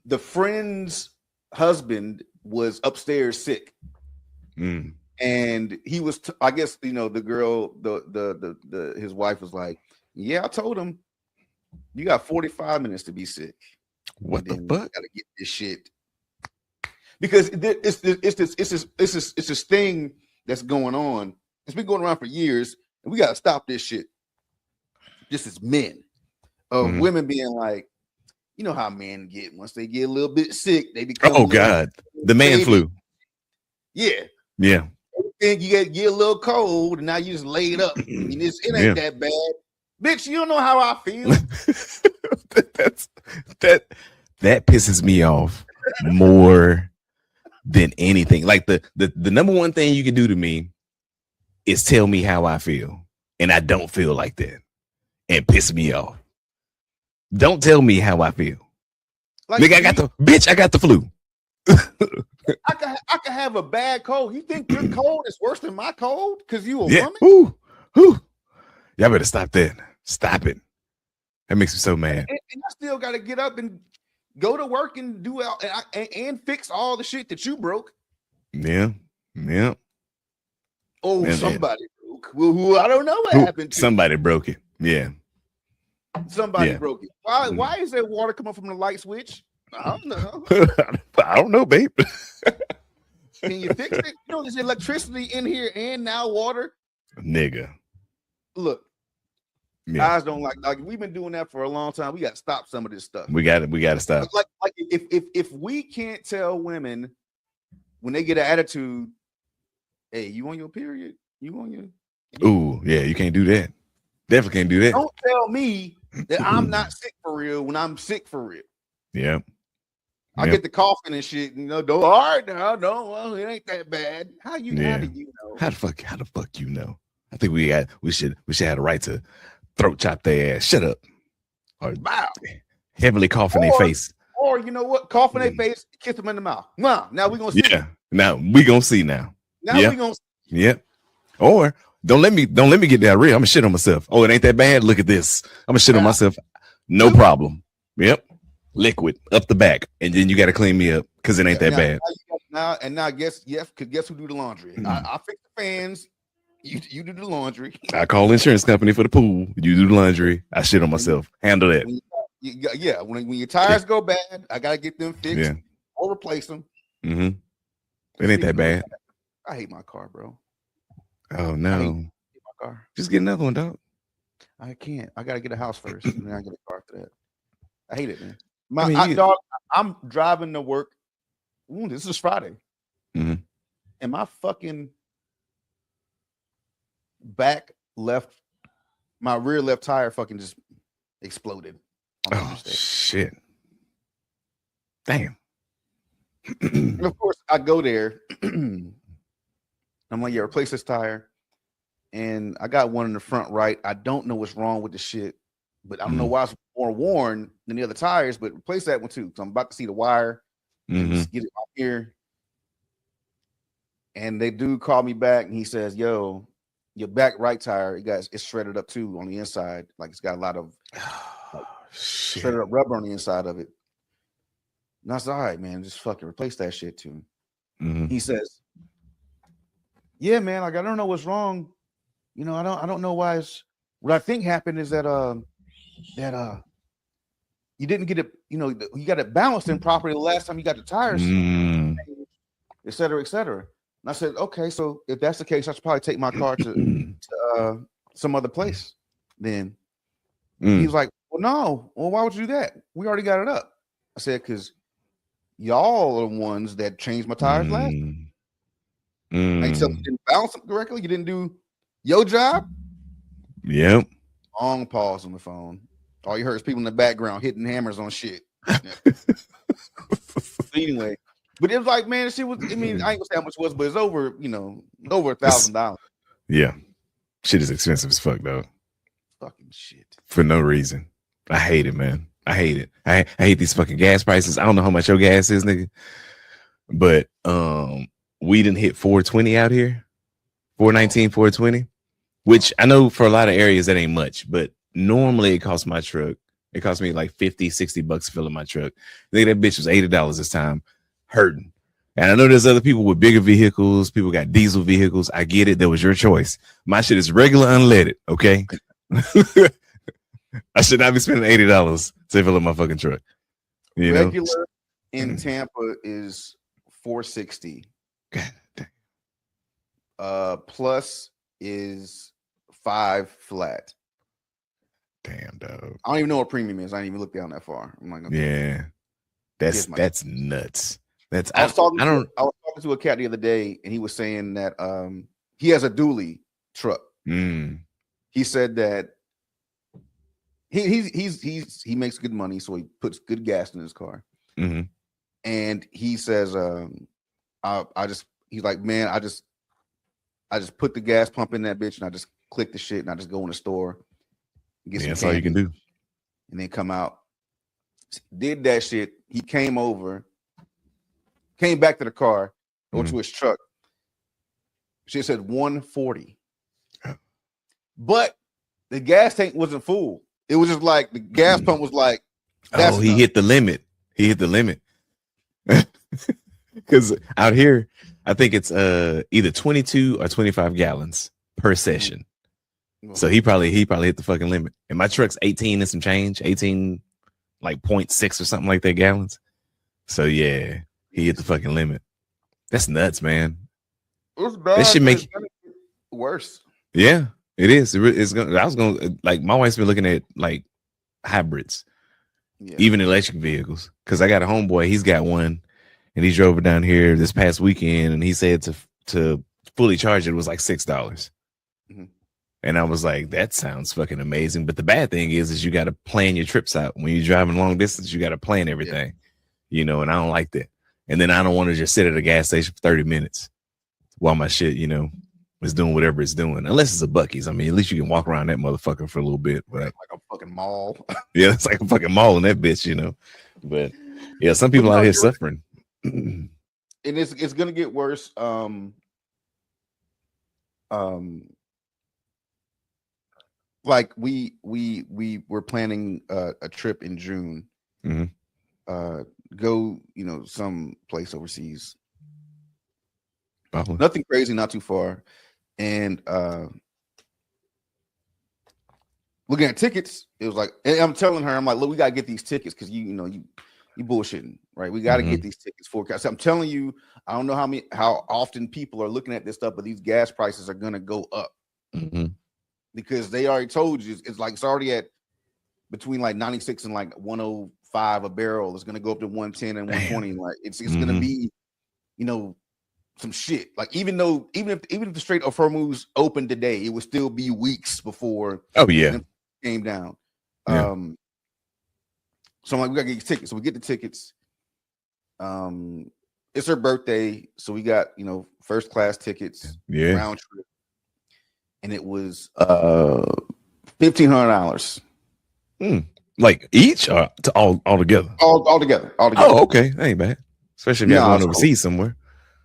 the friend's husband was upstairs sick, and he was I guess the girl, the his wife was like, yeah, I told him you got 45 minutes to be sick. What the fuck? Gotta get this shit, because it's this thing that's going on. It's been going around for years, and we gotta stop this shit. Just as men, of women being like, you know how men get once they get a little bit sick, they become. Oh God, the man flu. Yeah. And you get a little cold, and now you just laid up. And it ain't that bad, bitch. You don't know how I feel. That pisses me off more than anything. Like the number one thing you can do to me is tell me how I feel, and I don't feel like that, and piss me off. Don't tell me how I feel. Like, nigga, I got the flu. I can have a bad cold. You think your cold is worse than my cold because you a woman? Y'all better stop that. Stop it. That makes me so mad. And I still got to get up and go to work and do and fix all the shit that you broke. Yeah. Oh, man, somebody broke. Well, I don't know what happened. Somebody broke it. Yeah. Somebody broke it. Why is there water coming from the light switch? I don't know. I don't know, babe. Can you fix it? There's electricity in here and now water. Nigga. Look, guys don't like we've been doing that for a long time. We got to stop some of this stuff. We got to stop. Like if we can't tell women when they get an attitude, hey, you on your period? You on your? Ooh, yeah, you can't do that. Definitely can't do that. Don't tell me that I'm not sick for real when I'm sick for real. Yeah. I get the coughing and shit. Don't. All right, now, no, well, it ain't that bad. How do you know? How the fuck you know? I think we should have a right to throat chop their ass. Shut up. Or heavily cough in their face. Or you know what? Cough in their face, kiss them in the mouth. Now we're gonna see. Yeah. Now we gonna see now. We're gonna see. Yeah. Or don't let me get that real. I'm gonna shit on myself. Oh, it ain't that bad. Look at this. I'm gonna shit on myself. No problem. Yep. Liquid up the back, and then you got to clean me up because it ain't that bad. Now guess who do the laundry? I fix the fans. You do the laundry. I call insurance company for the pool. You do the laundry. I shit on myself. Handle that. When your tires go bad, I gotta get them fixed or replace them. It ain't that bad. I hate my car, bro. Oh no. I hate my car. Just get another one, dog. I can't. I gotta get a house first, and then I get a car after that. I hate it, man. I'm driving to work. This is Friday, and my fucking my rear left tire fucking just exploded. Oh shit! Damn. And of course, I go there. I'm like, replace this tire, and I got one in the front right. I don't know what's wrong with the shit, but I don't know why it's more worn than the other tires, but replace that one too. So I'm about to see the wire, just get it out here. And they do call me back, and he says, "Yo, your back right tire, it's shredded up too on the inside. Like it's got a lot of shredded up rubber on the inside of it." And I said, "All right, man, just fucking replace that shit too." He says, "Yeah, man, like I don't know what's wrong. I don't know why it's. What I think happened is that you didn't get it, you got it balanced in properly the last time you got the tires, et cetera, et cetera." And I said, "Okay, so if that's the case, I should probably take my car to some other place." Then he was like, "Well, no. Well, why would you do that? We already got it up." I said, "Because y'all are the ones that changed my tires last time. And so you didn't balance them correctly. You didn't do your job." Yep. Long pause on the phone. All you heard is people in the background hitting hammers on shit. Anyway, but it was like, man, shit was. I mean, I ain't gonna say how much it was, but it's over. Over $1,000. Yeah, shit is expensive as fuck, though. Fucking shit for no reason. I hate it, man. I hate it. I hate these fucking gas prices. I don't know how much your gas is, nigga. But we didn't hit 420 out here, 419, 420, which I know for a lot of areas that ain't much, but normally it costs my truck. It cost me like $50-$60 filling my truck. I think that bitch was $80 this time, hurting. And I know there's other people with bigger vehicles. People got diesel vehicles. I get it. That was your choice. My shit is regular unleaded. Okay. I should not be spending $80 to fill up my fucking truck. You regular know? in Tampa is $460. Plus is $5 flat. Damn, dog. I don't even know what premium is. I didn't even look down that far. I'm like, okay. Yeah, that's nuts. That's I was talking to a cat the other day, and he was saying that he has a dually truck. He said that he makes good money, so he puts good gas in his car. And he says, he's like, man, I just put the gas pump in that bitch, and I just click the shit, and I just go in the store, and get some that's all you can do, and then come out. Did that shit. He came back to the car, went to his truck. She said 140, but the gas tank wasn't full. It was just like the gas pump was like, oh, he hit the limit. He hit the limit. Because out here, I think it's either 22 or 25 gallons per session. So he probably hit the fucking limit. And my truck's 18 and some change, 18 like 0.6 or something like that gallons. So yeah, he hit the fucking limit. That's nuts, man. It's bad. That should make it worse. Yeah, it is. It's gonna. I was gonna like. My wife's been looking at like hybrids, even electric vehicles. Because I got a homeboy. He's got one, and he drove it down here this past weekend, and he said to fully charge it was like $6. And I was like, that sounds fucking amazing. But the bad thing is you got to plan your trips out. When you're driving long distance, you got to plan everything, you know, and I don't like that. And then I don't want to just sit at a gas station for 30 minutes while my shit, you know, is doing whatever it's doing. Unless it's a Buc-ee's. I mean, at least you can walk around that motherfucker for a little bit. But like a fucking mall. Yeah, it's like a fucking mall in that bitch, you know. But yeah, some people out here suffering. And it's gonna get worse. Like we were planning a trip in June. Go, you know, some place overseas. Nothing crazy, not too far. And looking at tickets, it was like, and I'm telling her, I'm like, look, we gotta get these tickets because you bullshitting, right? We got to get these tickets forecast. So I'm telling you, I don't know how often people are looking at this stuff, but these gas prices are gonna go up because they already told you it's already at between like 96 and like 105 a barrel. It's gonna go up to 110 and 120. Like it's gonna be, you know, some shit. Like even if the Strait of Hormuz opened today, it would still be weeks before. Oh yeah, it came down. Yeah. So I'm like, we gotta get tickets. So we get the tickets. It's her birthday, so we got, you know, first class tickets. Round trip, and it was $1,500. Like each or all together? All together. Oh, okay, that ain't bad. Especially if you're going overseas somewhere.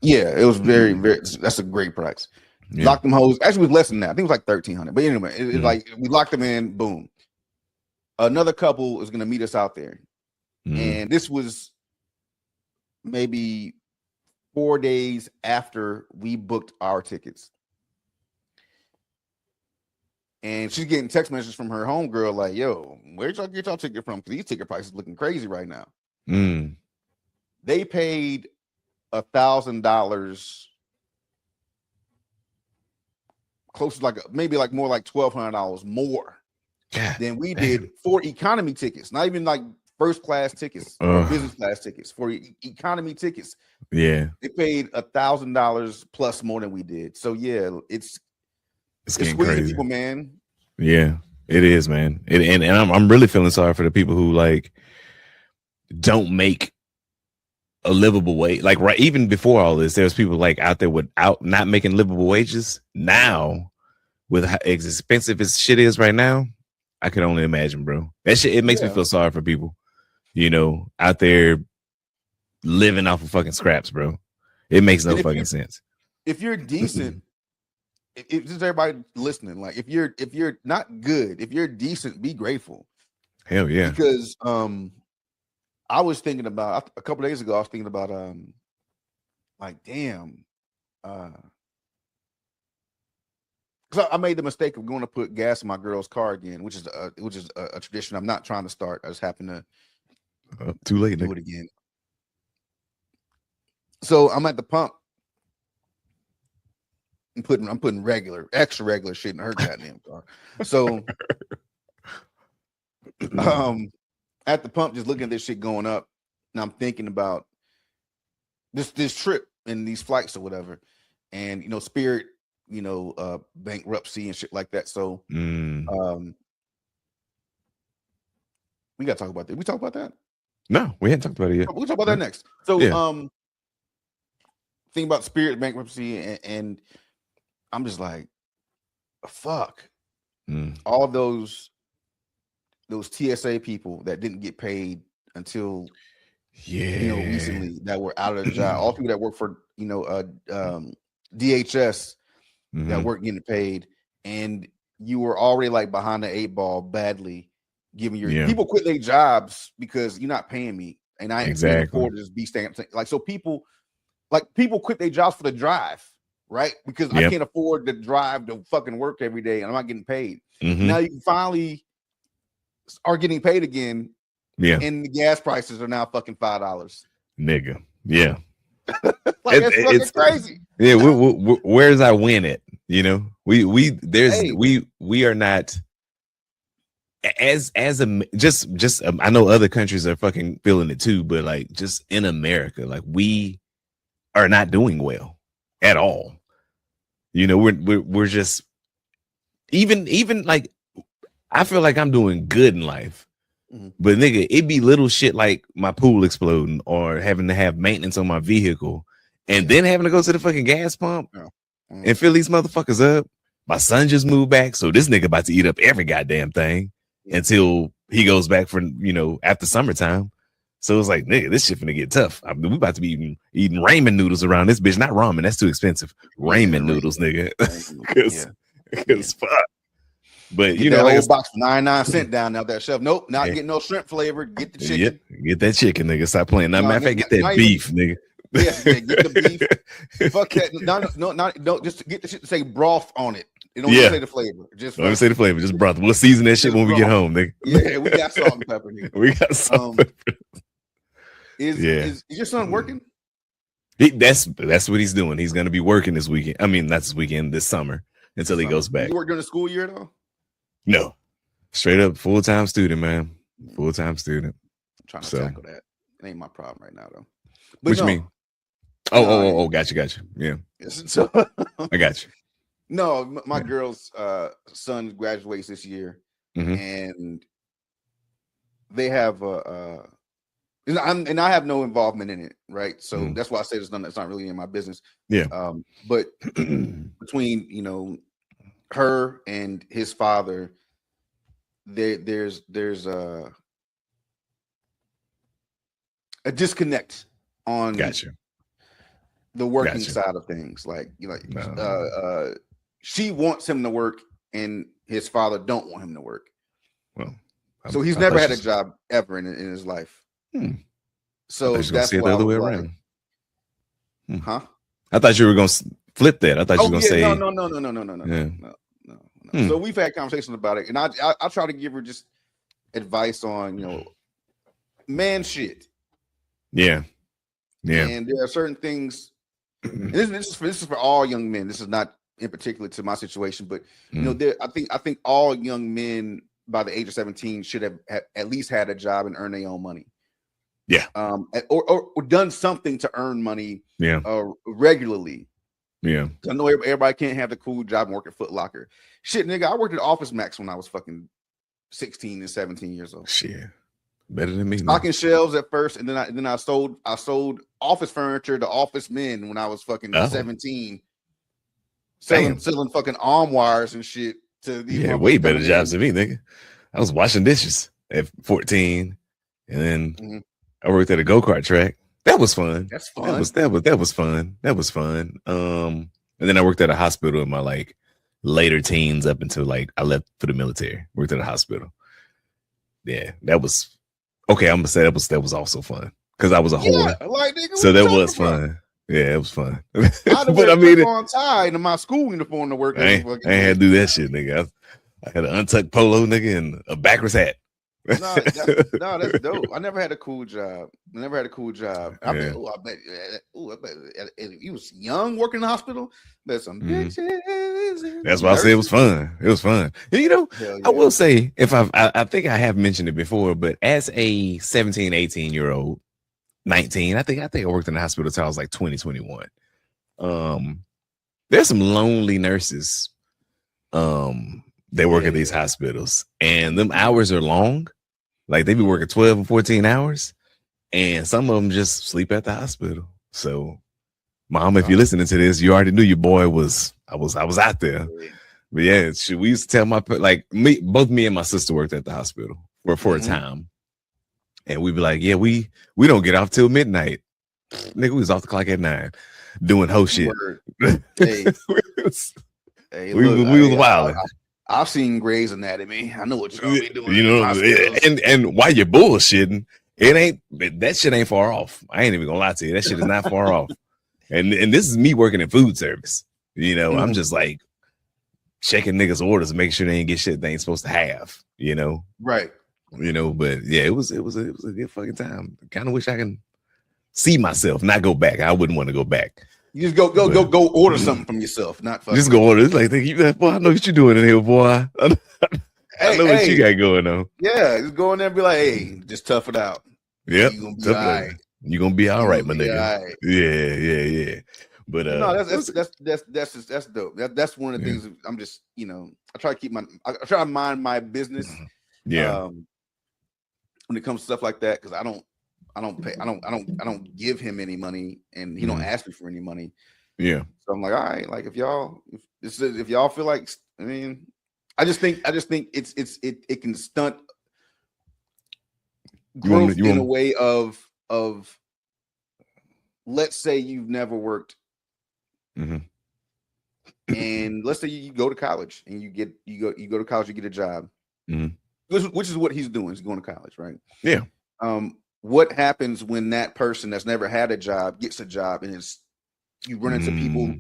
Yeah, it was very, very. That's a great price. Locked them hoes. Actually, it was less than that. I think it was like $1,300. But anyway, it's like we locked them in. Boom. Another couple is gonna meet us out there, and this was maybe 4 days after we booked our tickets. And she's getting text messages from her homegirl like, "Yo, where'd y'all get y'all ticket from? Because these ticket prices looking crazy right now." They paid $1,000, close to maybe more like $1,200 more than we did for economy tickets. Not even like first class tickets, or business class tickets. For economy tickets, they paid $1,000 plus more than we did. So yeah, it's getting squeezing crazy, people, man. Yeah, it is, man. And I'm really feeling sorry for the people who like don't make a livable wage. Like right, even before all this, there's people like out there without not making livable wages. Now, with how expensive as shit is right now, I can only imagine, bro. That shit, it makes me feel sorry for people, you know, out there living off of fucking scraps, bro. It makes no fucking sense. If you're decent, if just everybody listening, like if you're not good, if you're decent, be grateful. Hell yeah. Because I was thinking about a couple days ago, I was thinking about like damn, because I made the mistake of going to put gas in my girl's car again, which is a tradition I'm not trying to start. I just happen to too late do it again. So I'm at the pump. I'm putting extra regular shit in her goddamn car. So at the pump, just looking at this shit going up, and I'm thinking about this trip and these flights or whatever, and Spirit, bankruptcy and shit like that. So we gotta talk about that. We talk about that? No, we hadn't talked about it yet. We'll talk about that next. So think about Spirit bankruptcy, and I'm just like, fuck. All those TSA people that didn't get paid until recently, that were out of the job, all people that work for DHS that weren't getting paid, and you were already like behind the 8 ball badly, giving your people quit their jobs because you're not paying me, and I ain't afford to just be staying like, so people quit their jobs for the drive, right? Because I can't afford to drive to fucking work every day and I'm not getting paid. Now you finally are getting paid again. And the gas prices are now fucking $5. Nigga. Yeah. Like it's fucking crazy. Yeah, where's our win at? We are not as a just I know other countries are fucking feeling it too, but like just in America, like we are not doing well at all. We're just even like, I feel like I'm doing good in life, but nigga, it be little shit like my pool exploding or having to have maintenance on my vehicle and then having to go to the fucking gas pump and fill these motherfuckers up. My son just moved back, so this nigga about to eat up every goddamn thing until he goes back for after summertime. So it's like, nigga, this shit finna get tough. I mean, we about to be eating ramen noodles around this bitch. Not ramen, that's too expensive. Ramen noodles, nigga. Cause fuck. But get that old box for 99 cents down out that shelf. Nope, not getting no shrimp flavor. Get the chicken. Get that chicken, nigga. Stop playing. Matter of fact, get that beef, nigga. Yeah, get the beef. Fuck that. No, just get the shit to say broth on it. It don't even say the flavor. Just don't even say the flavor. Just broth. We'll season that shit when we get home, nigga. Yeah, we got salt and pepper, nigga. We got salt and pepper. Is your son working? That's what he's doing. He's gonna be working this weekend. I mean, not this weekend, this summer until he goes back. You work during the school year though? No, straight up full-time student, man. Full-time student. I'm trying to tackle that. It ain't my problem right now though. But what you mean? Oh, gotcha. Yeah. So I got you. No, my girl's son graduates this year, and they have and I have no involvement in it, right? So that's why I say it's not really in my business. Yeah. But between her and his father, there's a disconnect on the working side of things. She wants him to work, and his father don't want him to work. Well, so he's never had a job ever in his life. So that's why the other way around. Huh? I thought you were gonna flip that. I thought you were gonna say no. So we've had conversations about it, and I try to give her just advice on man shit. Yeah. And there are certain things. This is for all young men. This is not in particular to my situation, but I think all young men by the age of 17 should have at least had a job and earn their own money. Yeah. Or done something to earn money. Yeah. Regularly. Yeah. I know everybody can't have the cool job and work at Foot Locker. Shit, nigga, I worked at Office Max when I was fucking 16 and 17 years old. Shit. Better than me. Stocking shelves at first, and then I sold office furniture to office men when I was fucking 17. Selling fucking arm wires and shit to these way better jobs than me, nigga. I was washing dishes at 14, and then I worked at a go-kart track That was fun. That's fun. That was fun. That was fun. And then I worked at a hospital in my like later teens up until like I left for the military. Worked at a hospital. Yeah, that was okay. I'm gonna say that was also fun because I was a whore. Like, nigga, So that was fun. Yeah, it was fun. But I mean, on tie in my school uniform to work. I ain't had to do that shit, nigga. I had an untucked polo, nigga, and a backwards hat. No, that's dope. I never had a cool job. I bet if you was young working in the hospital, there's some bitches. That's why I said it was fun. It was fun. You know, yeah. I will say, if I think I have mentioned it before, but as a 17, 18-year-old, 19, I think I worked in the hospital until I was like 20, 21. There's some lonely nurses. They work at these hospitals, and them hours are long. Like they be working 12 or 14 hours, and some of them just sleep at the hospital. So, Mom, if you're listening to this, you already knew your boy was. I was out there. But yeah, we used to tell both me and my sister worked at the hospital for a time, and we'd be like, yeah, we don't get off till midnight. Nigga, we was off the clock at 9, doing whole shit. Hey, we was wild. I've seen Grey's Anatomy. I know what you're gonna be doing. You know, and while you're bullshitting, that shit ain't far off. I ain't even gonna lie to you. That shit is not far off. And this is me working in food service. You know, I'm just like checking niggas' orders and making sure they ain't get shit they ain't supposed to have. You know, right? You know, but yeah, it was a good fucking time. Kind of wish I can see myself, not go back. I wouldn't want to go back. You just go order something from yourself, not fucking. Just go order. It's like, boy, I know what you're doing in here, boy. I know what you got going on. Yeah, just go in there and be like, hey, just tough it out. Yep. You're gonna be all right, my nigga. Right. Yeah. But no, that's dope. That's one of the things I'm just, I try to mind my business. Yeah. When it comes to stuff like that, because I don't give him any money, and he don't ask me for any money. Yeah. So I'm like, all right, like if y'all feel like, I mean, I just think it can stunt growth in a way of let's say you've never worked, and let's say you go to college and you go to college, you get a job, which is what he's doing. He's going to college, right? Yeah. What happens when that person that's never had a job gets a job, and you run into people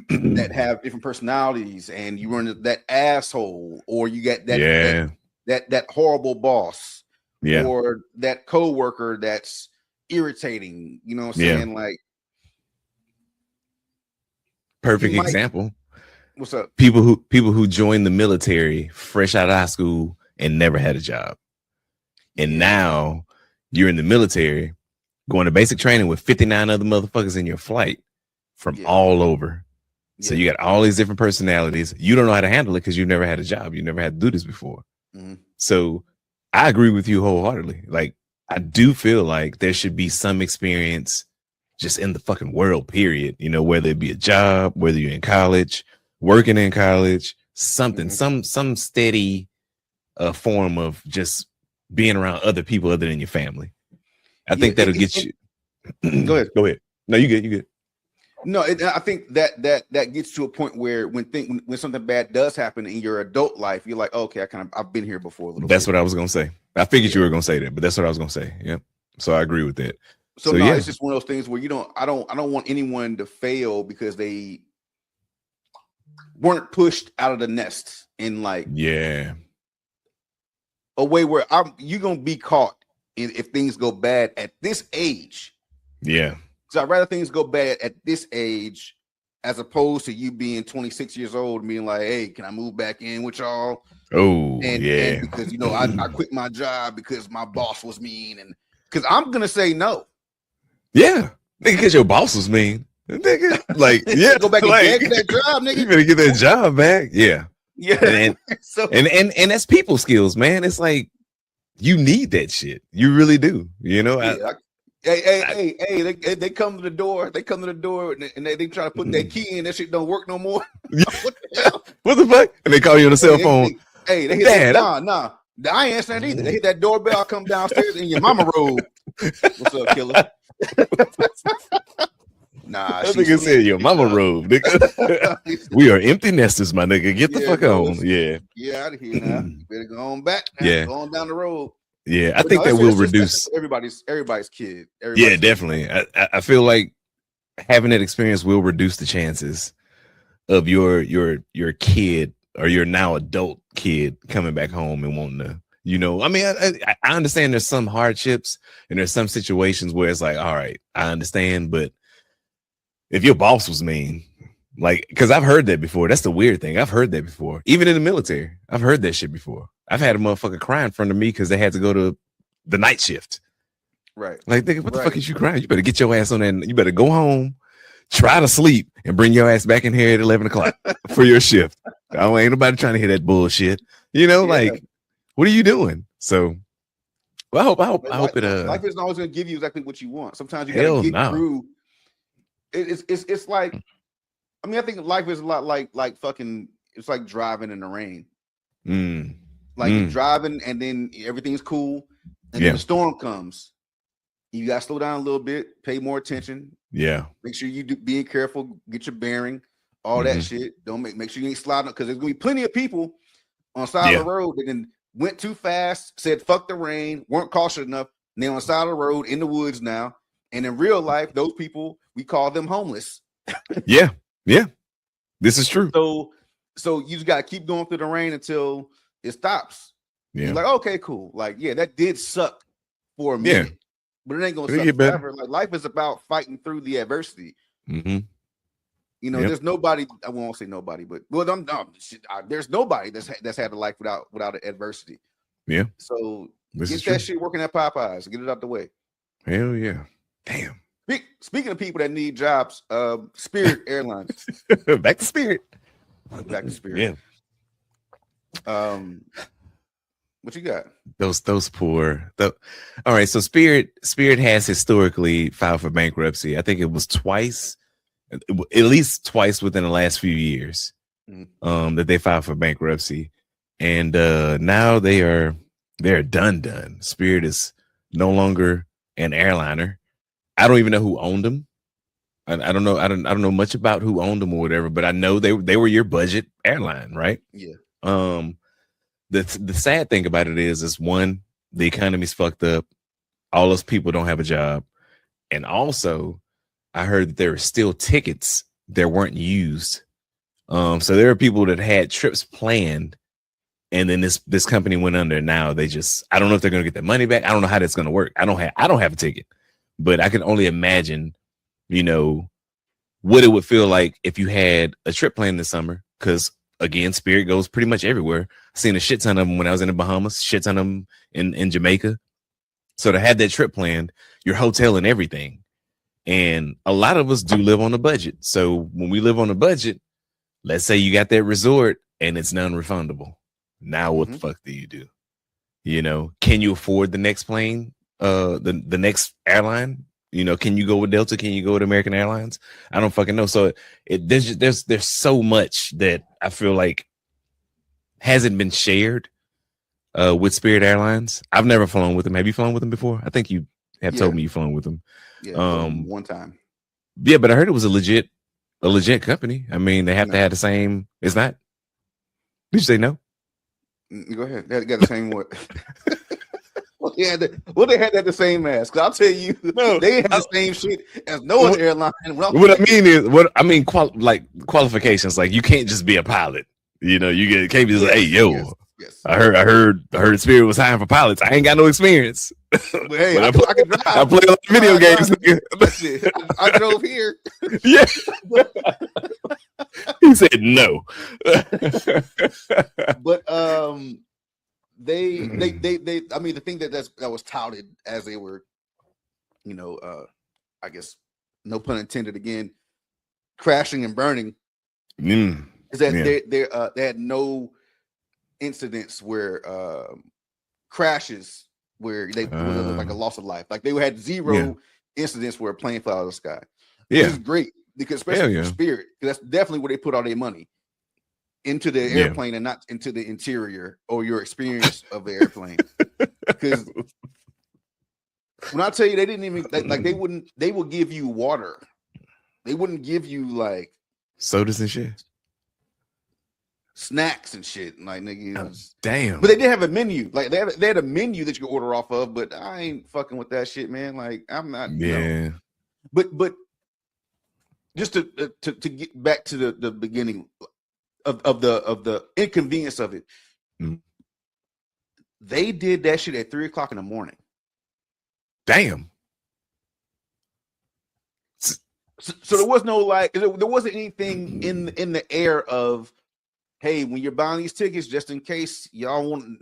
that have different personalities, and you run into that asshole, or you get that horrible boss, or that coworker that's irritating. You know what I'm saying? Like, perfect example. What's up? People who joined the military fresh out of high school and never had a job, and now you're in the military, going to basic training with 59 other motherfuckers in your flight from all over. So you got all these different personalities. You don't know how to handle it because you've never had a job. You never had to do this before. So I agree with you wholeheartedly. Like, I do feel like there should be some experience just in the fucking world, period. You know, whether it be a job, whether you're in college, working in college, something, some steady form of just being around other people other than your family. I think that'll get you. Go ahead. No, you good. No, I think that gets to a point where when something bad does happen in your adult life, you're like, okay, I've been here before a little bit. That's what I was gonna say. I figured you were gonna say that, but that's what I was gonna say. Yep. So I agree with that. So it's just one of those things where I don't want anyone to fail because they weren't pushed out of the nest in like a way where you're gonna be caught if things go bad at this age. Yeah. So I'd rather things go bad at this age as opposed to you being 26 years old and being like, hey, can I move back in with y'all? Oh, and because I quit my job because my boss was mean, and because I'm gonna say no. Yeah, because your boss was mean. Nigga, like, go back and get that job, nigga. You better get that job back. Yeah. And that's people skills, man. It's like you need that shit. You really do. You know. Hey, they come to the door. They come to the door and they try to put that key in. That shit don't work no more. What the hell? What the fuck? And they call you on the cell phone. They hit nah. I ain't answering that either. They hit that doorbell. I come downstairs in your mama robe. What's up, killer? Nah, That nigga said your mama robe, nigga. We are empty nesters, my nigga. Get the fuck on. Yeah. Yeah, out of here now. Better go on back. Now. Yeah. Going down the road. Yeah, I think that will reduce everybody's kid. Yeah, definitely. I feel like having that experience will reduce the chances of your kid or your now adult kid coming back home and wanting to, you know. I mean, I understand there's some hardships and there's some situations where it's like, all right, I understand, but if your boss was mean, like, because I've heard that before. That's the weird thing. I've heard that before. Even in the military, I've heard that shit before. I've had a motherfucker cry in front of me because they had to go to the night shift. Right. Like, nigga, what the fuck is you crying? You better get your ass on that. You better go home, try to sleep, and bring your ass back in here at 11 o'clock for your shift. Ain't nobody trying to hear that bullshit. You know, like, what are you doing? So, well, I hope it. Life isn't always going to give you exactly what you want. Sometimes you got to get through. It's like, I mean, I think life is a lot like fucking. It's like driving in the rain. Like you're driving and then everything's cool, and then the storm comes. You got to slow down a little bit, pay more attention. Yeah, make sure you being careful, get your bearing, all that shit. Don't make sure you ain't sliding, because there's gonna be plenty of people on the side of the road that then went too fast, said fuck the rain, weren't cautious enough, and they're on the side of the road in the woods now. And in real life, those people, we call them homeless. Yeah, this is true. So you just gotta keep going through the rain until it stops. Yeah, like, okay, cool. Like, yeah, that did suck for a minute, but it ain't gonna suck forever. Like, life is about fighting through the adversity. You know, there's nobody. I won't say nobody, but there's nobody that's had a life without adversity. Yeah. So get that shit working at Popeyes. Get it out the way. Hell yeah. Damn. Speaking of people that need jobs, Spirit Airlines. Back to Spirit. Back to Spirit. Yeah. What you got? Those poor. All right. So Spirit has historically filed for bankruptcy. I think it was twice, at least twice within the last few years, that they filed for bankruptcy, and now they're done. Spirit is no longer an airliner. I don't even know who owned them. I don't know. I don't know much about who owned them or whatever, but I know they were your budget airline, right? Yeah. The sad thing about it is one, the economy's fucked up. All those people don't have a job, and also, I heard that there are still tickets that weren't used. So there are people that had trips planned, and then this company went under. Now I don't know if they're gonna get their money back. I don't know how that's gonna work. I don't have a ticket, but I can only imagine, you know, what it would feel like if you had a trip planned this summer. Because again, Spirit goes pretty much everywhere. I seen a shit ton of them when I was in the Bahamas, shit ton of them in Jamaica. So to have that trip planned, your hotel and everything. And a lot of us do live on a budget. So when we live on a budget, let's say you got that resort and it's non-refundable. Now what the fuck do you do? You know, can you afford the next plane? The next airline? You know, can you go with Delta? Can you go with American Airlines? I don't fucking know. So there's so much that I feel like hasn't been shared with Spirit Airlines. I've never flown with them. Have you flown with them before? I think you have told me you've flown with them. Yeah, one time. Yeah, but I heard it was a legit company. I mean, they have to have the same. It's not. Did you say no? Go ahead. They got the same what? They had that the same as. Because I'll tell you, they had the same shit as no other airline. What I mean is, qualifications. Like, you can't just be a pilot. You know, can't be just like, hey, yo. Yes. I heard Spirit was hiring for pilots. I ain't got no experience. But hey, I can drive. I play a lot of video games. I drove here. Yeah. He said no. But they I mean, the thing that was touted as they were, you know, I guess, no pun intended again, crashing and burning, is that they had no incidents where crashes where they was like a loss of life. Like, they had zero incidents where a plane fell out of the sky. Which is great, because especially for Spirit, that's definitely where they put all their money, into the airplane and not into the interior or your experience of the airplane. Because When I tell you, they didn't even like they would give you water. They wouldn't give you like sodas and shit, snacks and shit. Like nigga, damn. But they did have a menu. Like they had a menu that you could order off of. But I ain't fucking with that shit, man. Like I'm not. Yeah. But just to get back to the beginning of the inconvenience of it, they did that shit at 3:00 in the morning. Damn. So there was no like, there wasn't anything in the air of, hey, when you're buying these tickets, just in case y'all want,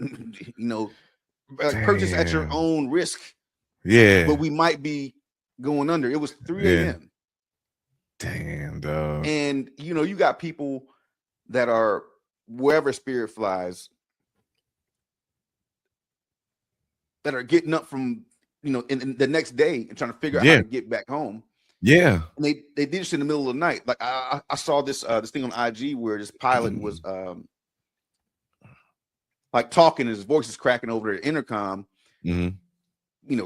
purchase at your own risk. Yeah. But we might be going under. It was 3 a.m. Damn, dog. And you got people that are wherever Spirit flies that are getting up from in the next day and trying to figure out how to get back home. Yeah. And they did this in the middle of the night. Like I saw this thing on IG where this pilot was like talking, his voice is cracking over the intercom,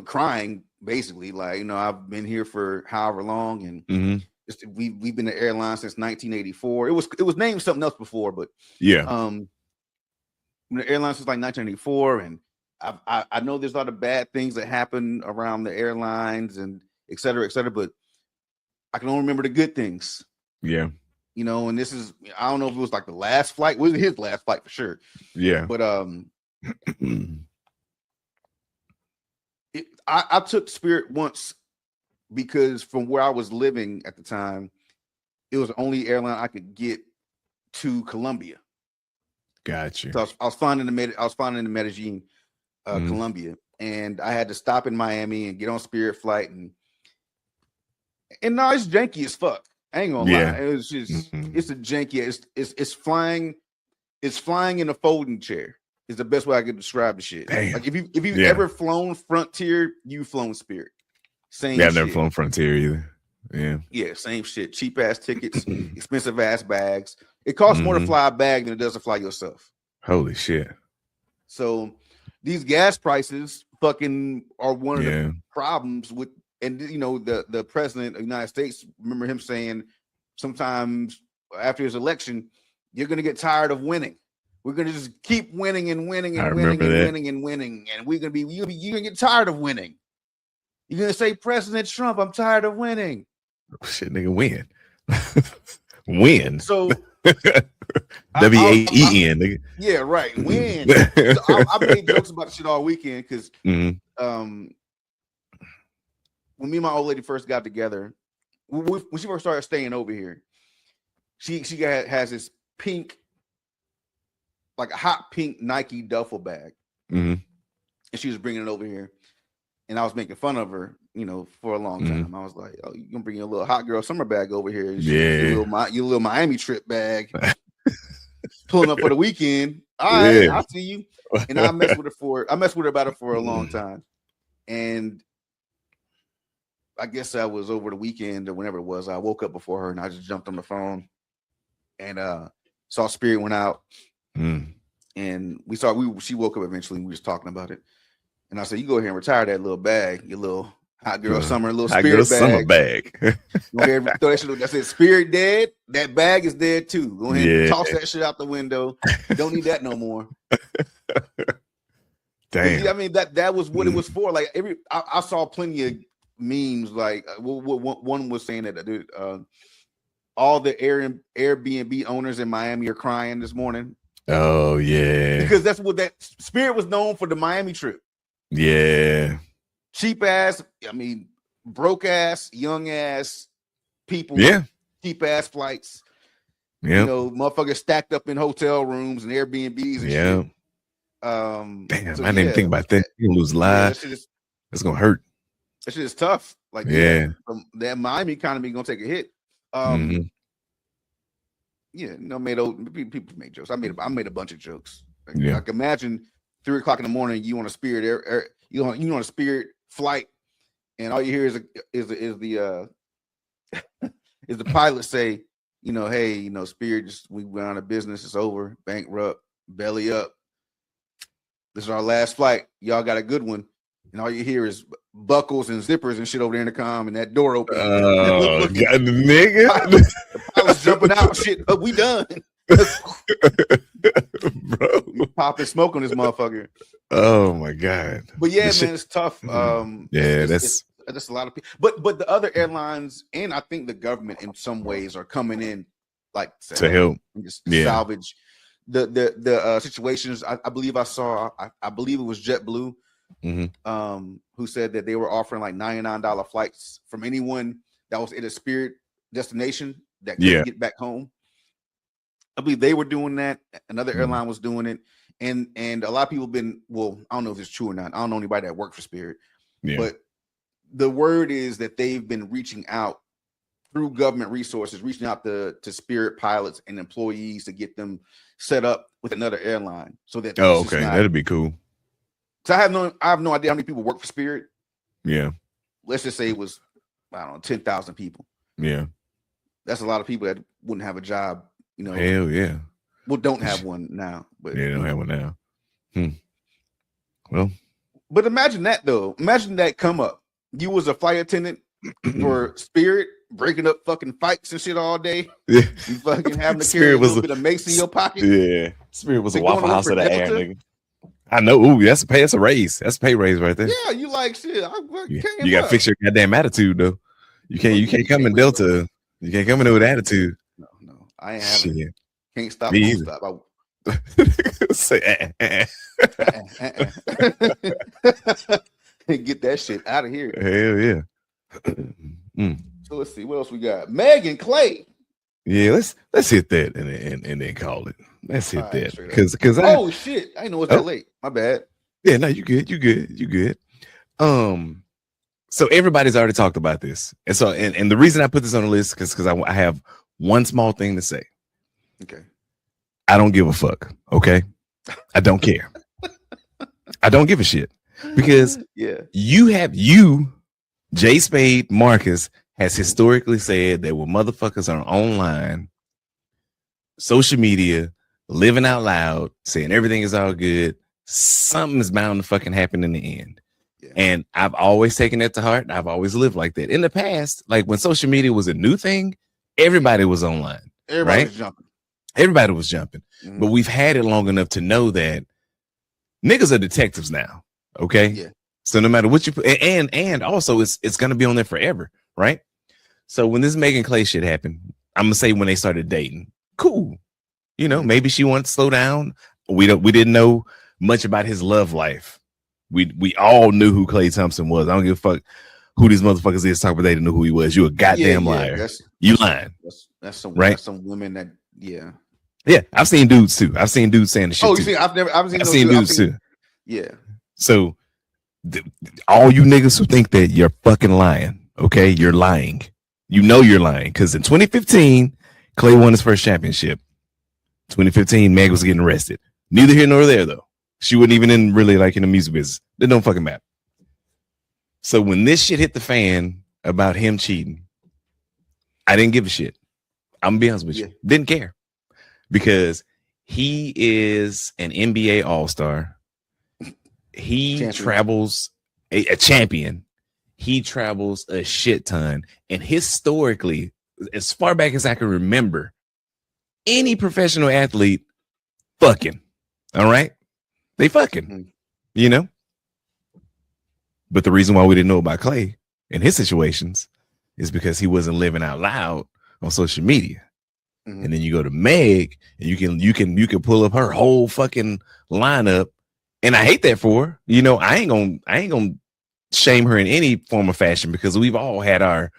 crying basically, like, I've been here for however long, and we've been an airline since 1984. It was named something else before, but the airline since like 1984, and I know there's a lot of bad things that happen around the airlines and et cetera, but I can only remember the good things. Yeah. And this is, I don't know if it was like the last flight. It was his last flight for sure. Yeah. But I took Spirit once because from where I was living at the time, it was the only airline I could get to Colombia. Gotcha. So I was flying into Medellin, Colombia, and I had to stop in Miami and get on Spirit flight, and no, it's janky as fuck. I ain't gonna lie. It's just it's a janky. It's flying in a folding chair. Is the best way I could describe the shit. Damn. Like if you've ever flown Frontier, you've flown Spirit. Same. Yeah, I've never flown Frontier either. Yeah. Yeah, same shit. Cheap ass tickets, expensive ass bags. It costs more to fly a bag than it does to fly yourself. Holy shit. So these gas prices fucking are one of the problems with. And the president of the United States, remember him saying sometimes after his election, you're gonna get tired of winning. We're gonna just keep winning and winning and winning and winning and winning, and you're gonna get tired of winning. You're gonna say, President Trump, I'm tired of winning. Oh, shit, nigga, win. Win. So W-A-E-N, nigga. Yeah, right. Win. So I made jokes about the shit all weekend because when me and my old lady first got together, when she first started staying over here, she has this pink, like a hot pink Nike duffel bag, and she was bringing it over here, and I was making fun of her, for a long time. I was like, "Oh, you gonna bring your little hot girl summer bag over here? Your little Miami trip bag, pulling up for the weekend. All right, I see you." And I messed with her about it for a long time, and I guess I was over the weekend or whenever it was. I woke up before her and I just jumped on the phone and saw Spirit went out. And she woke up eventually and we was talking about it. And I said, you go ahead and retire that little bag, your little hot girl summer, little Spirit bag. Go ahead and throw that shit. I said, Spirit dead, that bag is dead too. Go ahead and toss that shit out the window. Don't need that no more. Damn. I mean, that was what it was for. Like I saw plenty of memes, like one was saying that all the Airbnb owners in Miami are crying this morning. Oh yeah, because that's what that Spirit was known for, the Miami trip. Yeah, cheap ass, broke ass, young ass people. Yeah, cheap ass flights. Yeah, motherfuckers stacked up in hotel rooms and Airbnbs and shit. Damn, so I didn't even think about that. You lose lives. It's gonna hurt. That shit is tough. Like, that Miami economy gonna take a hit. People make jokes. I made a bunch of jokes. Like imagine 3:00 in the morning, you on a Spirit you on a Spirit flight, and all you hear is the pilot say, hey, Spirit, we went out of business, it's over, bankrupt, belly up. This is our last flight. Y'all got a good one. And all you hear is buckles and zippers and shit over the intercom, and that door open. Oh, God, nigga. I was jumping out. Shit, we done. Bro, popping smoke on this motherfucker. Oh my God. But yeah, man, it's tough. Yeah, that's a lot of people. But the other airlines and I think the government in some ways are coming in like to help and just salvage the situations. I believe I saw. I believe it was JetBlue, who said that they were offering like $99 flights from anyone that was in a Spirit destination that couldn't get back home. I believe they were doing that. Another airline was doing it, and a lot of people have been. Well, I don't know if it's true or not. I don't know anybody that worked for Spirit, but the word is that they've been reaching out through government resources, reaching out to Spirit pilots and employees to get them set up with another airline, so that that'd be cool. So I have no idea how many people work for Spirit. Yeah, let's just say it was 10,000 people. Yeah, that's a lot of people that wouldn't have a job. Hell yeah. Well, don't have one now, but they don't have one now. Well, but imagine that though. Imagine that come up. You was a flight attendant for Spirit, breaking up fucking fights and shit all day. Yeah, you fucking having to carry a little bit of mace in your pocket. Yeah, Spirit was a Waffle House of the air, nigga. I know. Ooh, that's a raise. That's a pay raise right there. Yeah, you like shit. You got to fix your goddamn attitude though. You can't come in Delta. You can't come in with attitude. No. I ain't having it. Can't stop. Me Won't stop. Say Get that shit out of here. Hell yeah. So let's see what else we got. Meg and Clay. Yeah, let's hit that and then call it. Let's hit that because oh shit, I didn't know it's that late. My bad. Yeah, no, you good. So everybody's already talked about this, and so and the reason I put this on the list because I have one small thing to say. Okay. I don't give a fuck. Okay. I don't care. I don't give a shit because Jay Spade Marcus has historically said that when motherfuckers are online, social media, living out loud, saying everything is all good, something is bound to fucking happen in the end. Yeah. And I've always taken that to heart. I've always lived like that. In the past, like when social media was a new thing, everybody was online. Everybody was jumping. Everybody was jumping. But we've had it long enough to know that niggas are detectives now. Okay. Yeah. So no matter what you put, and also it's gonna be on there forever, right? So when this Megan Clay shit happened, I'm gonna say when they started dating, cool. Maybe she wanted to slow down. We didn't know much about his love life. We all knew who Klay Thompson was. I don't give a fuck who these motherfuckers is talking about. They didn't know who he was. You a goddamn liar. You lying. That's some right. That's some women that yeah. I've seen dudes too. I've seen dudes saying the shit. Oh, too. You see, I've seen dudes too. Yeah. So all you niggas who think that you're fucking lying, okay, you're lying. You're lying because in 2015, Klay won his first championship. 2015, Meg was getting arrested. Neither here nor there though. She wasn't even in the music business. It don't fucking matter. So when this shit hit the fan about him cheating, I didn't give a shit. I'm gonna be honest with you. Didn't care because he is an NBA All-Star. He travels a champion. He travels a shit ton. And historically, as far back as I can remember, any professional athlete fucking. All right? They fucking, But the reason why we didn't know about Klay in his situations is because he wasn't living out loud on social media. And then you go to Meg and you can pull up her whole fucking lineup. And I hate that for her. I ain't gonna shame her in any form of fashion because we've all had our